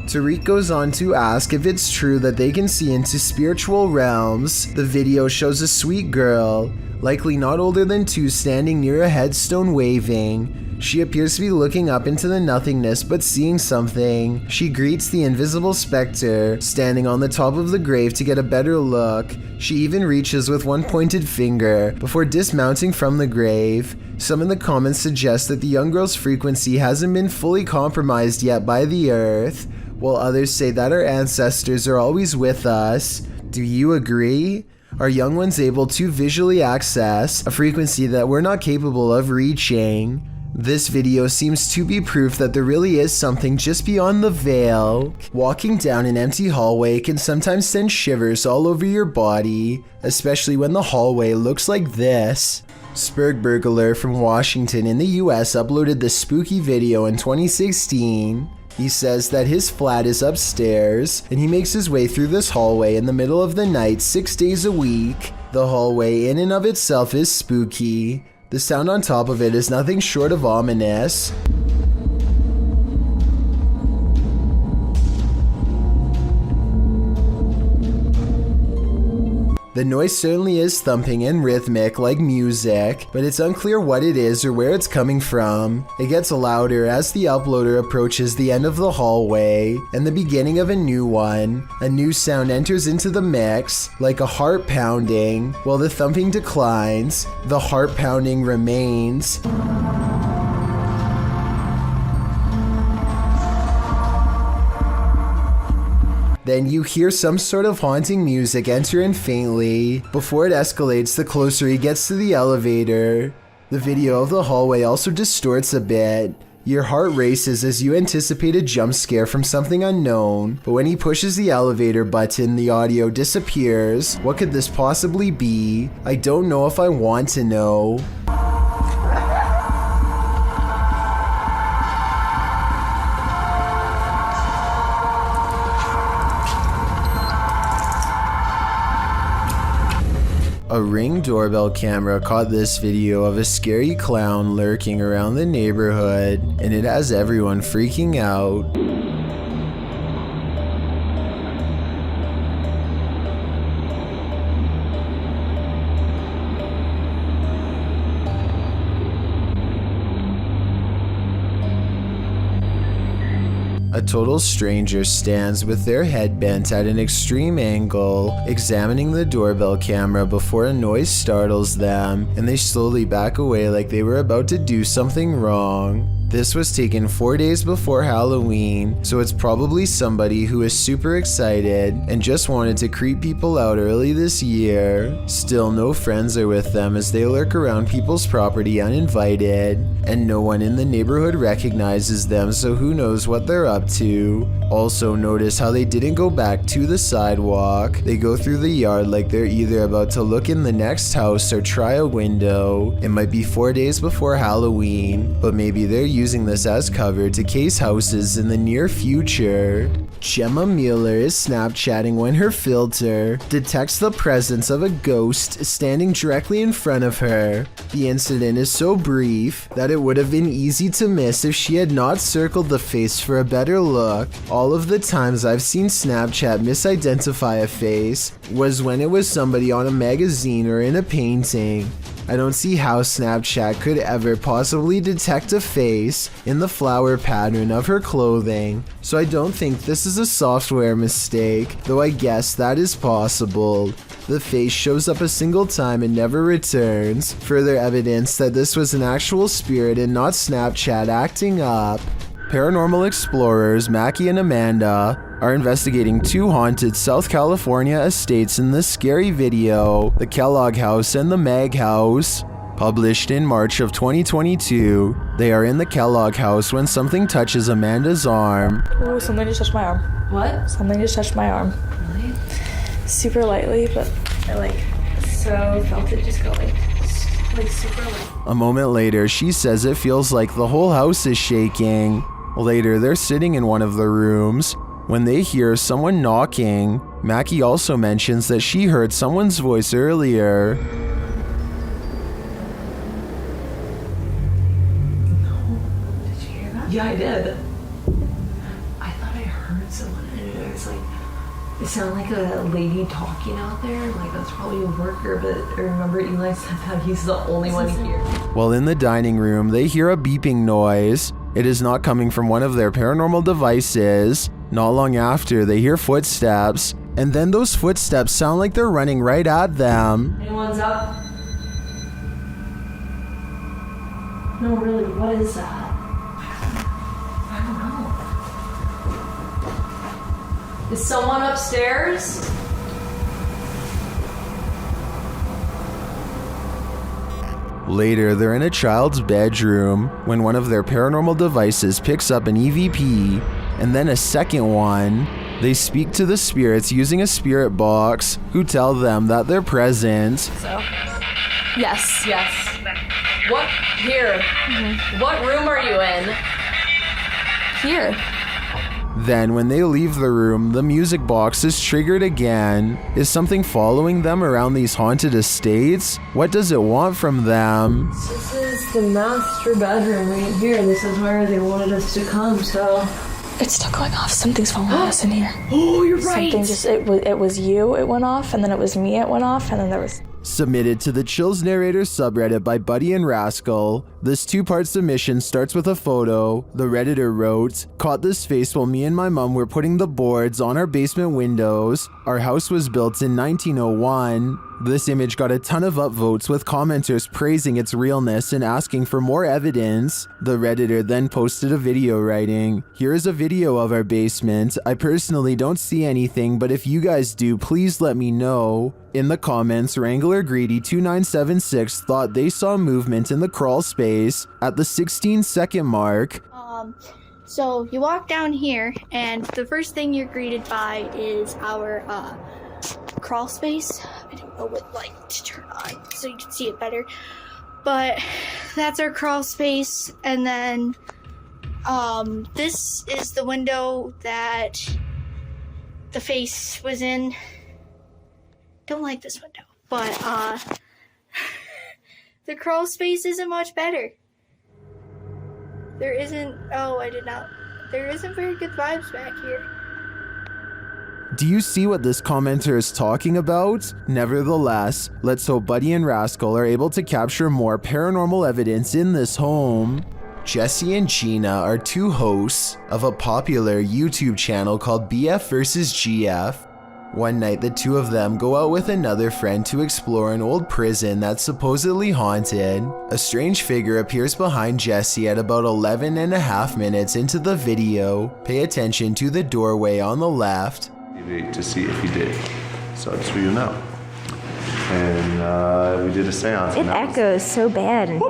Tariq goes on to ask if it's true that they can see into spiritual realms. The video shows a sweet girl, likely not older than 2, standing near a headstone waving. She appears to be looking up into the nothingness but seeing something. She greets the invisible specter, standing on the top of the grave to get a better look. She even reaches with one pointed finger before dismounting from the grave. Some in the comments suggest that the young girl's frequency hasn't been fully compromised yet by the earth, while others say that our ancestors are always with us. Do you agree? Are young ones able to visually access a frequency that we're not capable of reaching? This video seems to be proof that there really is something just beyond the veil. Walking down an empty hallway can sometimes send shivers all over your body, especially when the hallway looks like this. Spurgburglar from Washington in the US uploaded this spooky video in 2016. He says that his flat is upstairs, and he makes his way through this hallway in the middle of the night 6 days a week. The hallway in and of itself is spooky. The sound on top of it is nothing short of ominous. The noise certainly is thumping and rhythmic like music, but it's unclear what it is or where it's coming from. It gets louder as the uploader approaches the end of the hallway and the beginning of a new one. A new sound enters into the mix, like a heart pounding. While the thumping declines, the heart pounding remains. Then you hear some sort of haunting music enter in faintly, before it escalates the closer he gets to the elevator. The video of the hallway also distorts a bit. Your heart races as you anticipate a jump scare from something unknown, but when he pushes the elevator button, the audio disappears. What could this possibly be? I don't know if I want to know. A Ring doorbell camera caught this video of a scary clown lurking around the neighborhood, and it has everyone freaking out. A total stranger stands with their head bent at an extreme angle, examining the doorbell camera before a noise startles them, and they slowly back away like they were about to do something wrong. This was taken 4 days before Halloween, so it's probably somebody who is super excited and just wanted to creep people out early this year. Still, no friends are with them as they lurk around people's property uninvited, and no one in the neighborhood recognizes them, so who knows what they're up to. Also, notice how they didn't go back to the sidewalk. They go through the yard like they're either about to look in the next house or try a window. It might be 4 days before Halloween, but maybe they're using this as cover to case houses in the near future. Gemma Mueller is Snapchatting when her filter detects the presence of a ghost standing directly in front of her. The incident is so brief that it would have been easy to miss if she had not circled the face for a better look. All of the times I've seen Snapchat misidentify a face was when it was somebody on a magazine or in a painting. I don't see how Snapchat could ever possibly detect a face in the flower pattern of her clothing, so I don't think this is a software mistake, though I guess that is possible. The face shows up a single time and never returns, further evidence that this was an actual spirit and not Snapchat acting up. Paranormal explorers Mackie and Amanda are investigating 2 haunted South California estates in this scary video, the Kellogg House and the Mag House. Published in March of 2022, they are in the Kellogg House when something touches Amanda's arm. Oh, something just touched my arm. What? Something just touched my arm. Really? Super lightly, but I felt it just go like super light. A moment later, she says it feels like the whole house is shaking. Later, they're sitting in one of the rooms when they hear someone knocking. Mackie also mentions that she heard someone's voice earlier. No. Did you hear that? Yeah, I did. I thought I heard someone, and it was like, it sounded like a lady talking out there. Like, that's probably a worker, but I remember Eli said that he's the only one here. While in the dining room, they hear a beeping noise. It is not coming from one of their paranormal devices. Not long after, they hear footsteps, and then those footsteps sound like they're running right at them. Anyone's up? No, really, what is that? I don't know. Is someone upstairs? Later, they're in a child's bedroom when one of their paranormal devices picks up an EVP, and then a second one. They speak to the spirits using a spirit box, who tell them that they're present. So, yes. What? Here. Mm-hmm. What room are you in? Here. Then, when they leave the room, the music box is triggered again. Is something following them around these haunted estates? What does it want from them? This is the master bedroom right here. This is where they wanted us to come, so... It's still going off. Something's following us in here. Oh, you're right. Something just, it was you, it went off, and then it was me, it went off, and then there was... Submitted to the Chills Narrator subreddit by Buddy and Rascal. This 2-part submission starts with a photo. The Redditor wrote, "Caught this face while me and my mom were putting the boards on our basement windows. Our house was built in 1901. This image got a ton of upvotes with commenters praising its realness and asking for more evidence. The Redditor then posted a video writing, "Here is a video of our basement. I personally don't see anything, but if you guys do, please let me know." In the comments, Wrangler Greedy 2976 thought they saw movement in the crawl space at the 16-second mark. So you walk down here, and the first thing you're greeted by is our crawl space. I don't know what light to turn on so you can see it better, but that's our crawl space. And then this is the window that the face was in. Don't like this window. but the crawl space isn't much better. There isn't very good vibes back here. Do you see what this commenter is talking about? Nevertheless, let's hope Buddy and Rascal are able to capture more paranormal evidence in this home. Jesse and Gina are two hosts of a popular YouTube channel called BF vs. GF. One night, the two of them go out with another friend to explore an old prison that's supposedly haunted. A strange figure appears behind Jesse at about 11.5 minutes into the video. Pay attention to the doorway on the left. To see if he did. So just so you know. And we did a seance. It echoes so bad.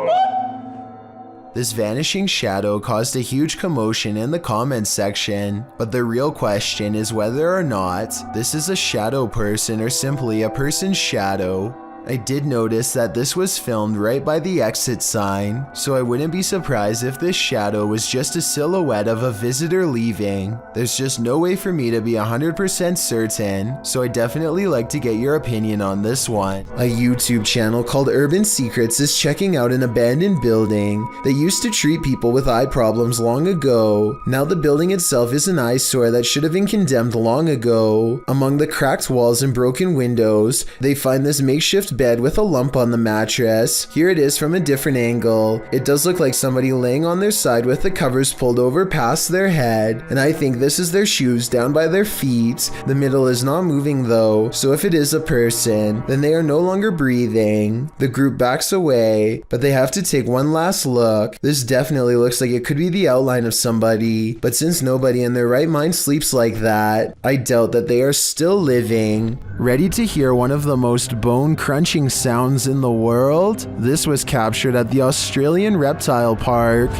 This vanishing shadow caused a huge commotion in the comments section, but the real question is whether or not this is a shadow person or simply a person's shadow. I did notice that this was filmed right by the exit sign, so I wouldn't be surprised if this shadow was just a silhouette of a visitor leaving. There's just no way for me to be 100% certain, so I definitely like to get your opinion on this one. A YouTube channel called Urban Secrets is checking out an abandoned building that used to treat people with eye problems long ago. Now the building itself is an eyesore that should have been condemned long ago. Among the cracked walls and broken windows, they find this makeshift bed with a lump on the mattress. Here it is from a different angle. It does look like somebody laying on their side with the covers pulled over past their head, and I think this is their shoes down by their feet. The middle is not moving though, so if it is a person, then they are no longer breathing. The group backs away, but they have to take one last look. This definitely looks like it could be the outline of somebody, but since nobody in their right mind sleeps like that, I doubt that they are still living. Ready to hear one of the most bone-crunching sounds in the world? This was captured at the Australian Reptile Park.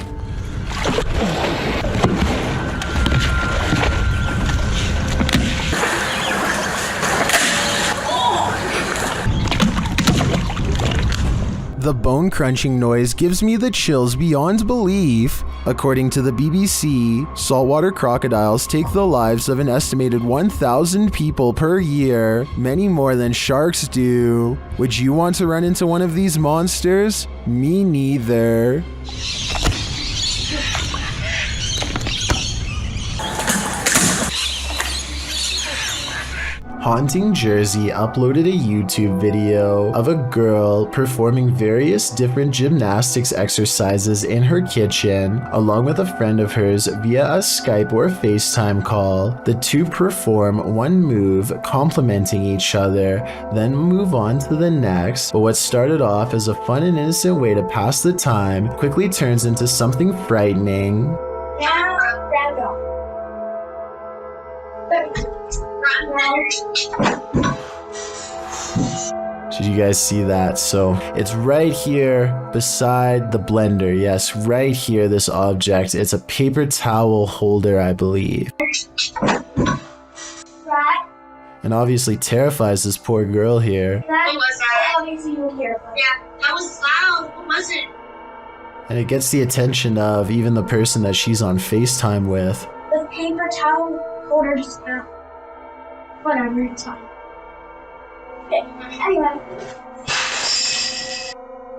The bone-crunching noise gives me the chills beyond belief. According to the BBC, saltwater crocodiles take the lives of an estimated 1,000 people per year, many more than sharks do. Would you want to run into one of these monsters? Me neither. Haunting Jersey uploaded a YouTube video of a girl performing various different gymnastics exercises in her kitchen, along with a friend of hers via a Skype or FaceTime call. The two perform one move, complementing each other, then move on to the next, but what started off as a fun and innocent way to pass the time quickly turns into something frightening. Did you guys see that? So it's right here beside the blender. Yes, right here, this object. It's a paper towel holder, I believe. And obviously terrifies this poor girl here. That was loud. What was it? And it gets the attention of even the person that she's on FaceTime with. The paper towel holder just fell. Whatever, it's fine. Okay, anyway.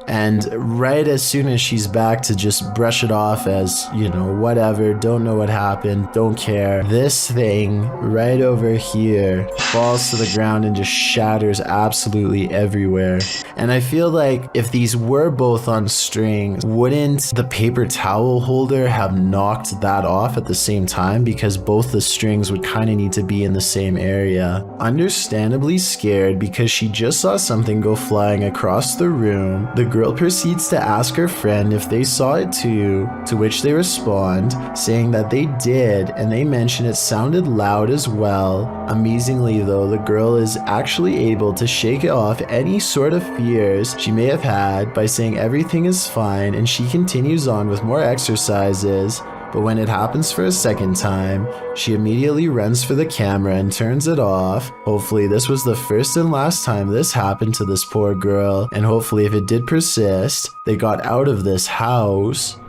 And right as soon as she's back to just brush it off as, you know, whatever, don't know what happened, don't care, this thing right over here falls to the ground and just shatters absolutely everywhere. And I feel like if these were both on strings, wouldn't the paper towel holder have knocked that off at the same time? Because both the strings would kind of need to be in the same area. Understandably scared because she just saw something go flying across the room, the girl proceeds to ask her friend if they saw it too, to which they respond, saying that they did, and they mention it sounded loud as well. Amazingly though, the girl is actually able to shake off any sort of fears she may have had by saying everything is fine, and she continues on with more exercises. But when it happens for a second time, she immediately runs for the camera and turns it off. Hopefully this was the first and last time this happened to this poor girl, and hopefully if it did persist, they got out of this house.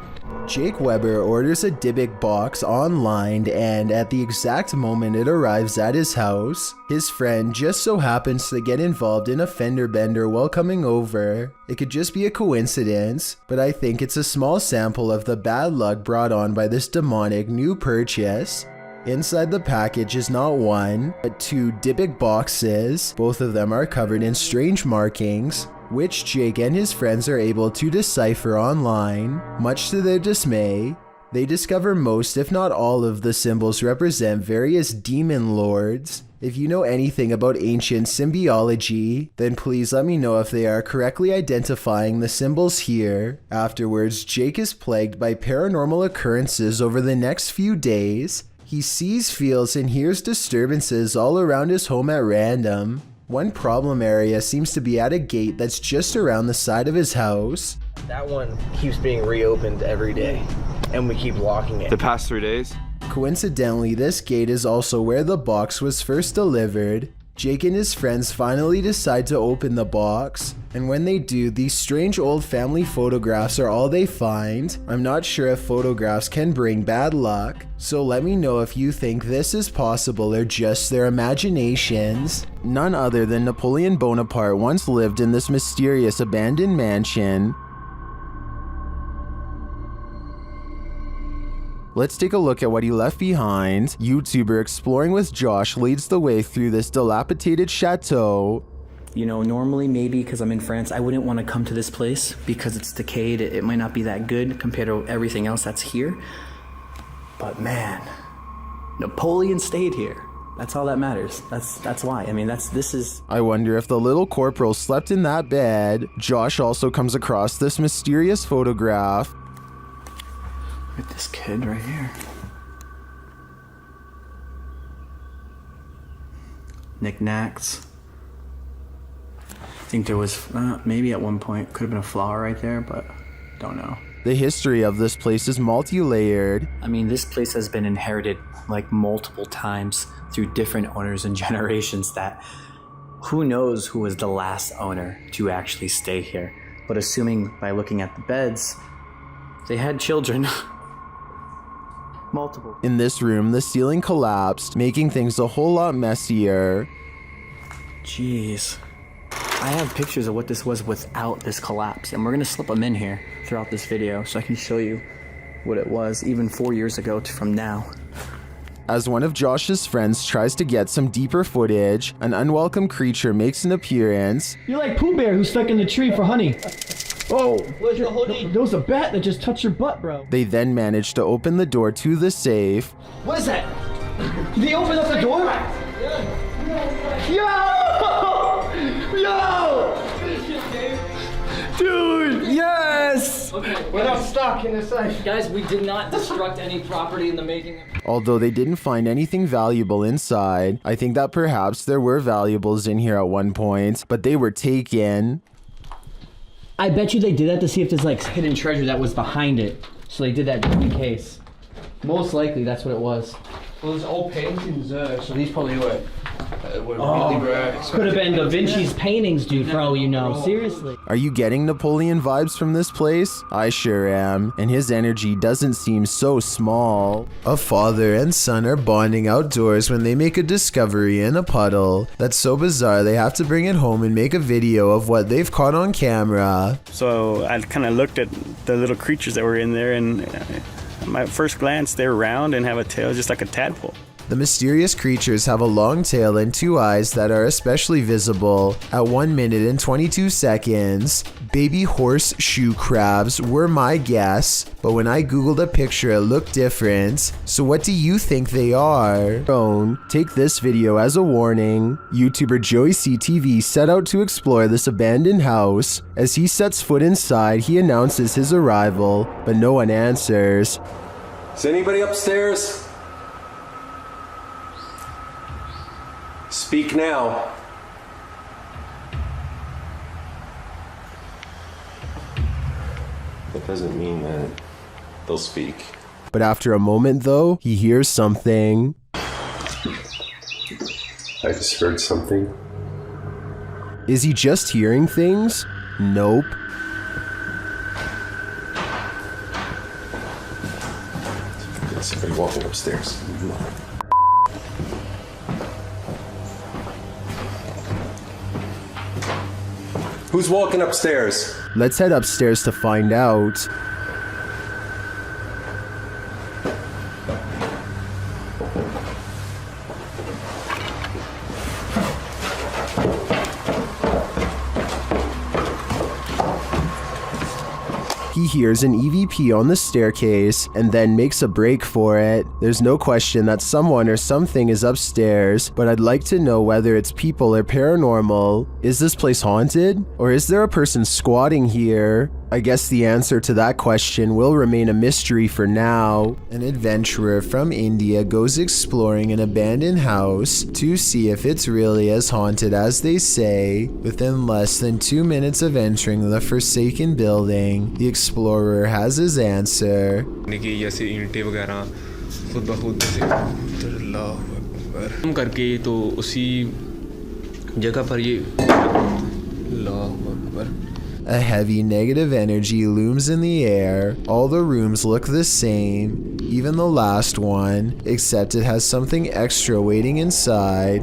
Jake Weber orders a Dybbuk box online, and at the exact moment it arrives at his house, his friend just so happens to get involved in a fender bender while coming over. It could just be a coincidence, but I think it's a small sample of the bad luck brought on by this demonic new purchase. Inside the package is not one, but 2 Dybbuk boxes. Both of them are covered in strange markings, which Jake and his friends are able to decipher online. Much to their dismay, they discover most, if not all, of the symbols represent various demon lords. If you know anything about ancient symbiology, then please let me know if they are correctly identifying the symbols here. Afterwards, Jake is plagued by paranormal occurrences over the next few days. He sees, feels, and hears disturbances all around his home at random. One problem area seems to be at a gate that's just around the side of his house. That one keeps being reopened every day, and we keep locking it. The past 3 days? Coincidentally, this gate is also where the box was first delivered. Jake and his friends finally decide to open the box, and when they do, these strange old family photographs are all they find. I'm not sure if photographs can bring bad luck, so let me know if you think this is possible or just their imaginations. None other than Napoleon Bonaparte once lived in this mysterious abandoned mansion. Let's take a look at what he left behind. YouTuber Exploring with Josh leads the way through this dilapidated chateau. You know, normally maybe because I'm in France, I wouldn't want to come to this place because it's decayed. It might not be that good compared to everything else that's here. But man, Napoleon stayed here. That's all that matters. That's why. I mean, this is... I wonder if the little corporal slept in that bed. Josh also comes across this mysterious photograph. Look at this kid right here. Knickknacks. I think there was, maybe at one point, could have been a flower right there, but don't know. The history of this place is multi-layered. I mean, this place has been inherited like multiple times through different owners and generations that who knows who was the last owner to actually stay here. But assuming by looking at the beds, they had children. Multiple. In this room, the ceiling collapsed, making things a whole lot messier. Jeez. I have pictures of what this was without this collapse, and we're gonna slip them in here throughout this video so I can show you what it was even 4 years ago from now. As one of Josh's friends tries to get some deeper footage, an unwelcome creature makes an appearance. You're like Pooh Bear who stuck in the tree for honey. Oh, there was a bat that just touched your butt, bro. They then manage to open the door to the safe. What is that? Did he open up the door? Yo! Dude, yes! Okay, we're not stuck in the safe. Guys, we did not destruct any property in the making. Although they didn't find anything valuable inside, I think that perhaps there were valuables in here at one point, but they were taken. I bet you they did that to see if there's like hidden treasure that was behind it. So they did that just in case. Most likely that's what it was. Well, there's old paintings there, so these probably were really rare. Could have been Da Vinci's paintings, dude, for all you know. Seriously. Are you getting Napoleon vibes from this place? I sure am, and his energy doesn't seem so small. A father and son are bonding outdoors when they make a discovery in a puddle that's so bizarre they have to bring it home and make a video of what they've caught on camera. So I kind of looked at the little creatures that were in there, and at my first glance, they're round and have a tail just like a tadpole. The mysterious creatures have a long tail and 2 eyes that are especially visible at 1 minute and 22 seconds. Baby horseshoe crabs were my guess, but when I googled a picture it looked different. So what do you think they are? Don't take this video as a warning. YouTuber Joey CTV set out to explore this abandoned house. As he sets foot inside, he announces his arrival, but no one answers. Is anybody upstairs? Speak now. That doesn't mean that they'll speak. But after a moment though, he hears something. I just heard something. Is he just hearing things? Nope. upstairs. Who's walking upstairs? Let's head upstairs to find out. He hears an EVP on the staircase and then makes a break for it. There's no question that someone or something is upstairs, but I'd like to know whether it's people or paranormal. Is this place haunted? Or is there a person squatting here? I guess the answer to that question will remain a mystery for now. An adventurer from India goes exploring an abandoned house to see if it's really as haunted as they say. Within less than 2 minutes of entering the forsaken building, the explorer has his answer. करके तो उसी जगह पर ये A heavy negative energy looms in the air. All the rooms look the same, even the last one, except it has something extra waiting inside.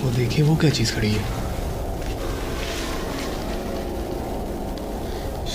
वो देखिए वो क्या चीज़ खड़ी है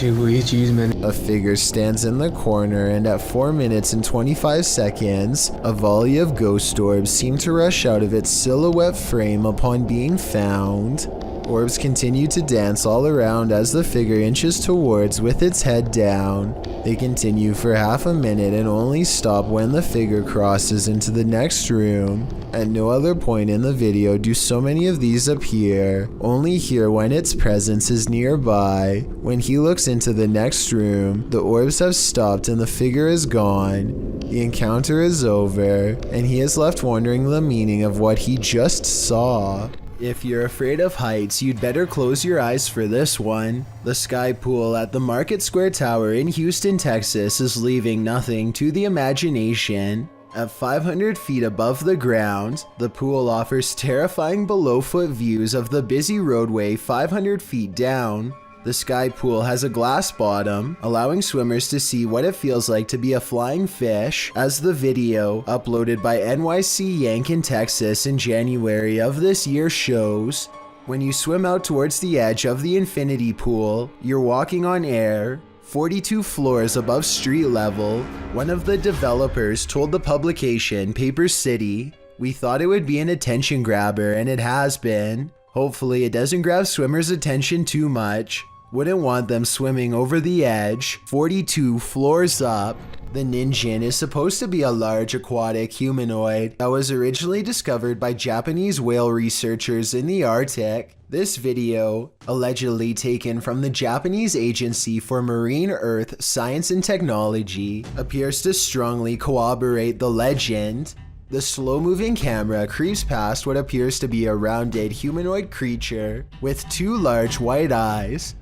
A figure stands in the corner, and at 4 minutes and 25 seconds, a volley of ghost orbs seem to rush out of its silhouette frame upon being found. Orbs continue to dance all around as the figure inches towards with its head down. They continue for half a minute and only stop when the figure crosses into the next room. At no other point in the video do so many of these appear, only here when its presence is nearby. When he looks into the next room, the orbs have stopped and the figure is gone. The encounter is over, and he is left wondering the meaning of what he just saw. If you're afraid of heights, you'd better close your eyes for this one. The sky pool at the Market Square Tower in Houston, Texas is leaving nothing to the imagination. At 500 feet above the ground, the pool offers terrifying below-foot views of the busy roadway 500 feet down. The sky pool has a glass bottom, allowing swimmers to see what it feels like to be a flying fish, as the video, uploaded by NYC Yank in Texas in January of this year shows. When you swim out towards the edge of the infinity pool, you're walking on air, 42 floors above street level. One of the developers told the publication Paper City, "We thought it would be an attention grabber, and it has been. Hopefully it doesn't grab swimmers' attention too much. Wouldn't want them swimming over the edge, 42 floors up." The Ninjin is supposed to be a large aquatic humanoid that was originally discovered by Japanese whale researchers in the Arctic. This video, allegedly taken from the Japanese Agency for Marine Earth Science and Technology, appears to strongly corroborate the legend. The slow-moving camera creeps past what appears to be a rounded humanoid creature with 2 large white eyes.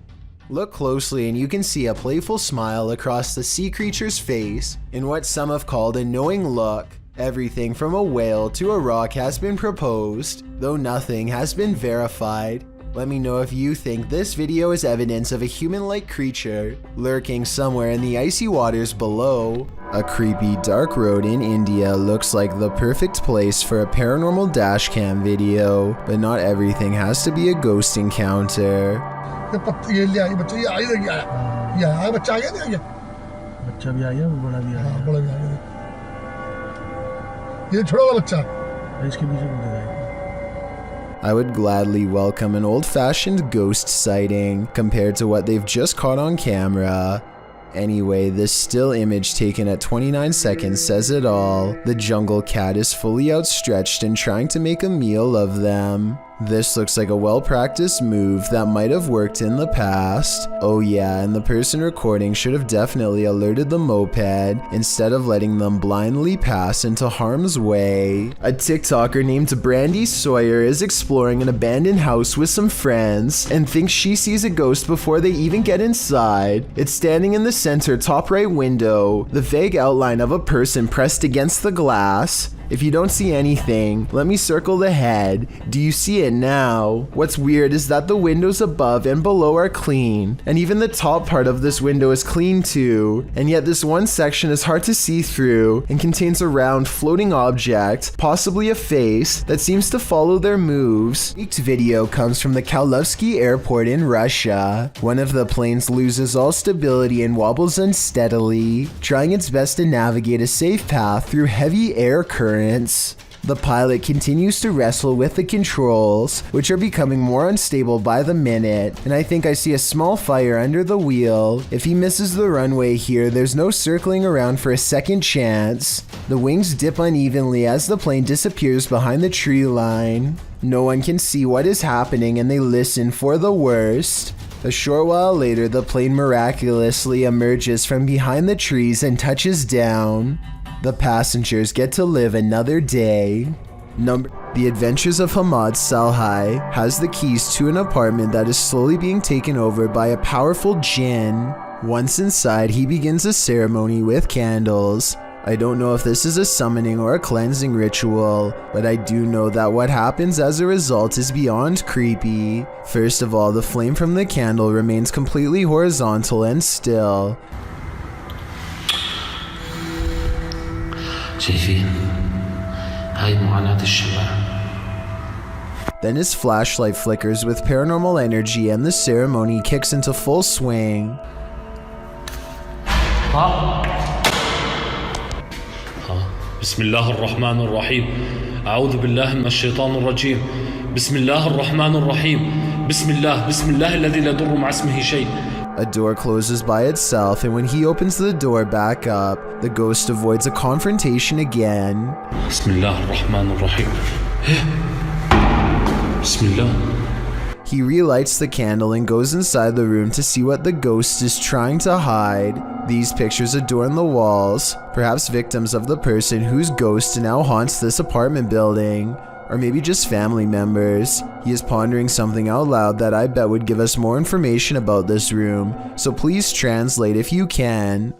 Look closely and you can see a playful smile across the sea creature's face in what some have called a knowing look. Everything from a whale to a rock has been proposed, though nothing has been verified. Let me know if you think this video is evidence of a human-like creature lurking somewhere in the icy waters below. A creepy dark road in India looks like the perfect place for a paranormal dashcam video, but not everything has to be a ghost encounter. I would gladly welcome an old-fashioned ghost sighting compared to what they've just caught on camera. Anyway, this still image taken at 29 seconds says it all. The jungle cat is fully outstretched and trying to make a meal of them. This looks like a well-practiced move that might have worked in the past. Oh yeah, and the person recording should have definitely alerted the moped instead of letting them blindly pass into harm's way. A TikToker named Brandy Sawyer is exploring an abandoned house with some friends and thinks she sees a ghost before they even get inside. It's standing in the center top right window, the vague outline of a person pressed against the glass. If you don't see anything, let me circle the head. Do you see it now? What's weird is that the windows above and below are clean, and even the top part of this window is clean too, and yet this one section is hard to see through and contains a round floating object, possibly a face, that seems to follow their moves. Leaked video comes from the Kaluzhsky airport in Russia. One of the planes loses all stability and wobbles unsteadily, trying its best to navigate a safe path through heavy air currents. The pilot continues to wrestle with the controls, which are becoming more unstable by the minute, and I think I see a small fire under the wheel. If he misses the runway here, there's no circling around for a second chance. The wings dip unevenly as the plane disappears behind the tree line. No one can see what is happening and they listen for the worst. A short while later, the plane miraculously emerges from behind the trees and touches down. The passengers get to live another day. The Adventures of Hamad Salhai has the keys to an apartment that is slowly being taken over by a powerful jinn. Once inside, he begins a ceremony with candles. I don't know if this is a summoning or a cleansing ritual, but I do know that what happens as a result is beyond creepy. First of all, the flame from the candle remains completely horizontal and still. Then his flashlight flickers with paranormal energy and the ceremony kicks into full swing. بسم الله الرحمن الرحيم أعوذ بالله من الشيطان الرجيم بسم الله الرحمن الرحيم بسم الله الذي لا يضر مع اسمه شيء. A door closes by itself, and when he opens the door back up, the ghost avoids a confrontation again. بسم الله الرحمن الرحيم بسم الله. He relights the candle and goes inside the room to see what the ghost is trying to hide. These pictures adorn the walls, perhaps victims of the person whose ghost now haunts this apartment building, or maybe just family members. He is pondering something out loud that I bet would give us more information about this room, so please translate if you can.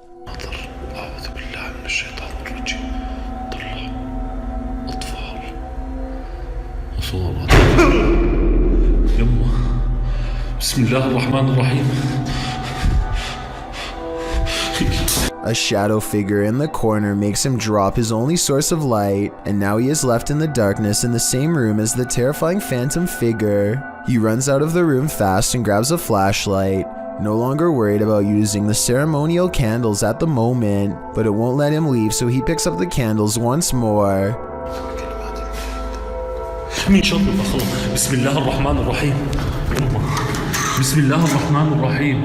بسم الله الرحمن الرحيم. A shadow figure in the corner makes him drop his only source of light, and now he is left in the darkness in the same room as the terrifying phantom figure. He runs out of the room fast and grabs a flashlight, no longer worried about using the ceremonial candles at the moment, but it won't let him leave, so he picks up the candles once more. بسم الله الرحمن الرحيم بسم الله الرحمن الرحيم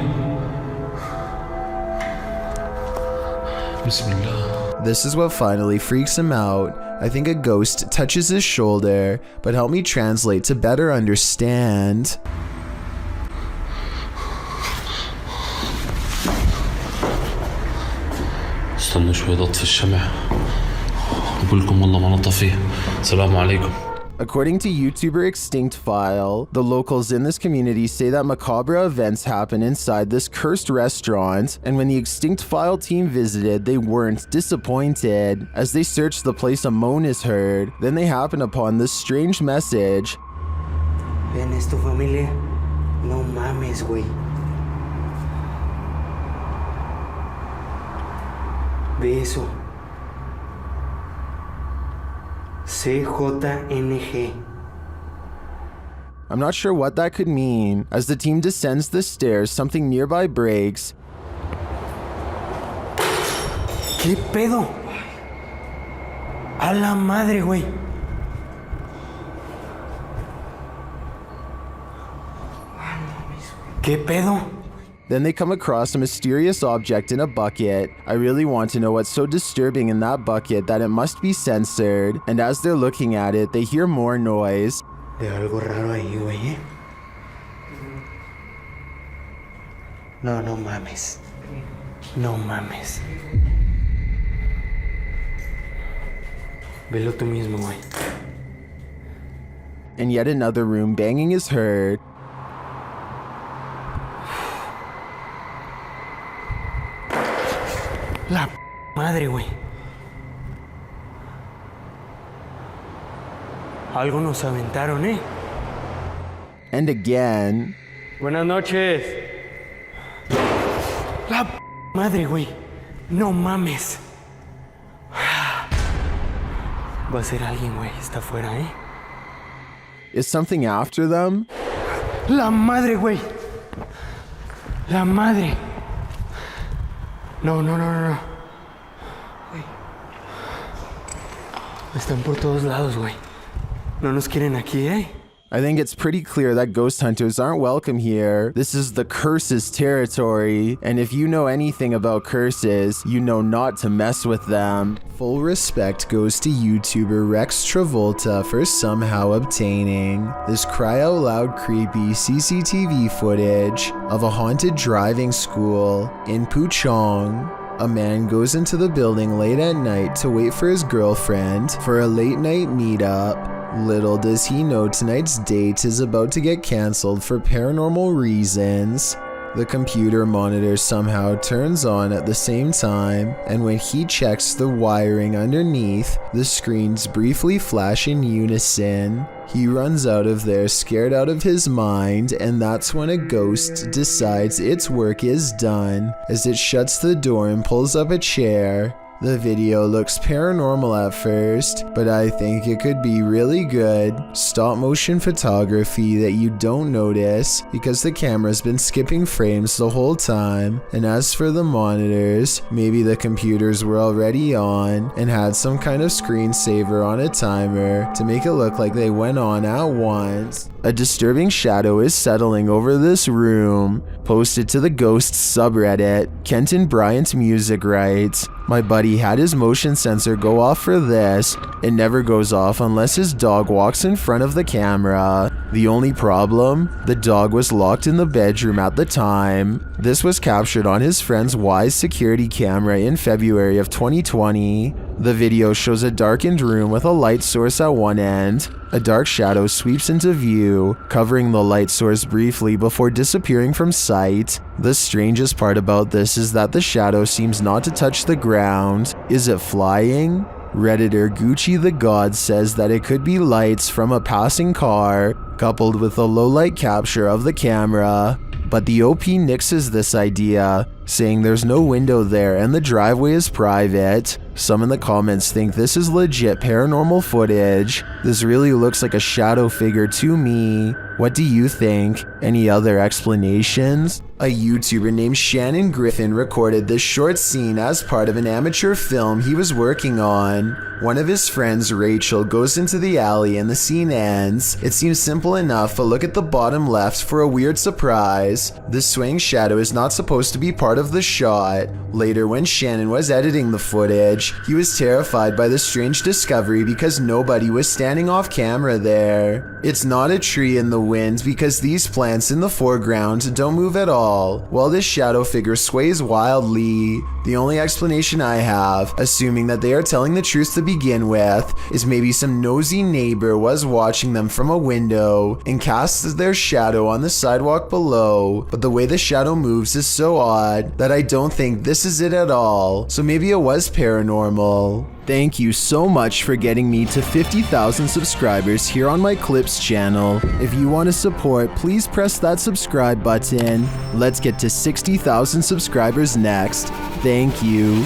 بسم الله. This is what finally freaks him out. I think a ghost touches his shoulder, but help me translate to better understand. استنوا شوي ضغط في الشمع بقول لكم والله ما نطفيه. السلام عليكم. According to YouTuber Extinct File, the locals in this community say that macabre events happen inside this cursed restaurant, and when the Extinct File team visited, they weren't disappointed. As they searched the place, a moan is heard. Then they happen upon this strange message. ¿Ven es tu familia? No mames, güey. Ve eso. CJNG. I'm not sure what that could mean. As the team descends the stairs, something nearby breaks. ¿Qué pedo? A la madre, güey. ¿Qué pedo? Then they come across a mysterious object in a bucket. I really want to know what's so disturbing in that bucket that it must be censored. And as they're looking at it, they hear more noise. Veo algo raro ahí, güey. No, no mames. No mames. Velo tú mismo, güey. In yet another room, banging is heard. La madre, güey. Algo nos aventaron, And again. Buenas noches. La madre, güey. No mames. Va a ser alguien, güey. Está afuera, Is something after them? La madre, güey. La madre. No. Güey. Están por todos lados, güey. No nos quieren aquí, I think it's pretty clear that ghost hunters aren't welcome here. This is the curses territory, and if you know anything about curses, you know not to mess with them. Full respect goes to YouTuber Rex Travolta for somehow obtaining this cry out loud creepy CCTV footage of a haunted driving school in Puchong. A man goes into the building late at night to wait for his girlfriend for a late night meetup. Little does he know tonight's date is about to get cancelled for paranormal reasons. The computer monitor somehow turns on at the same time, and when he checks the wiring underneath, the screens briefly flash in unison. He runs out of there scared out of his mind, and that's when a ghost decides its work is done as it shuts the door and pulls up a chair. The video looks paranormal at first, but I think it could be really good stop motion photography that you don't notice because the camera's been skipping frames the whole time. And as for the monitors, maybe the computers were already on and had some kind of screensaver on a timer to make it look like they went on at once. A disturbing shadow is settling over this room. Posted to the Ghosts subreddit, Kenton Bryant Music writes, "My buddy had his motion sensor go off for this. It never goes off unless his dog walks in front of the camera. The only problem? The dog was locked in the bedroom at the time." This was captured on his friend's Wise security camera in February of 2020. The video shows a darkened room with a light source at one end. A dark shadow sweeps into view, covering the light source briefly before disappearing from sight. The strangest part about this is that the shadow seems not to touch the ground. Is it flying? Redditor Gucci the God says that it could be lights from a passing car, coupled with a low light capture of the camera. But the OP nixes this idea, saying there's no window there and the driveway is private. Some in the comments think this is legit paranormal footage. This really looks like a shadow figure to me. What do you think? Any other explanations? A YouTuber named Shannon Griffin recorded this short scene as part of an amateur film he was working on. One of his friends, Rachel, goes into the alley and the scene ends. It seems simple enough, but look at the bottom left for a weird surprise. This swaying shadow is not supposed to be part of the shot. Later, when Shannon was editing the footage, he was terrified by the strange discovery because nobody was standing off camera there. It's not a tree in the wind because these plants in the foreground don't move at all, while this shadow figure sways wildly. The only explanation I have, assuming that they are telling the truth to begin with, is maybe some nosy neighbor was watching them from a window and casts their shadow on the sidewalk below, but the way the shadow moves is so odd that I don't think this is it at all, so maybe it was paranormal. Thank you so much for getting me to 50,000 subscribers here on my Clips channel. If you want to support, please press that subscribe button. Let's get to 60,000 subscribers next. Thank you.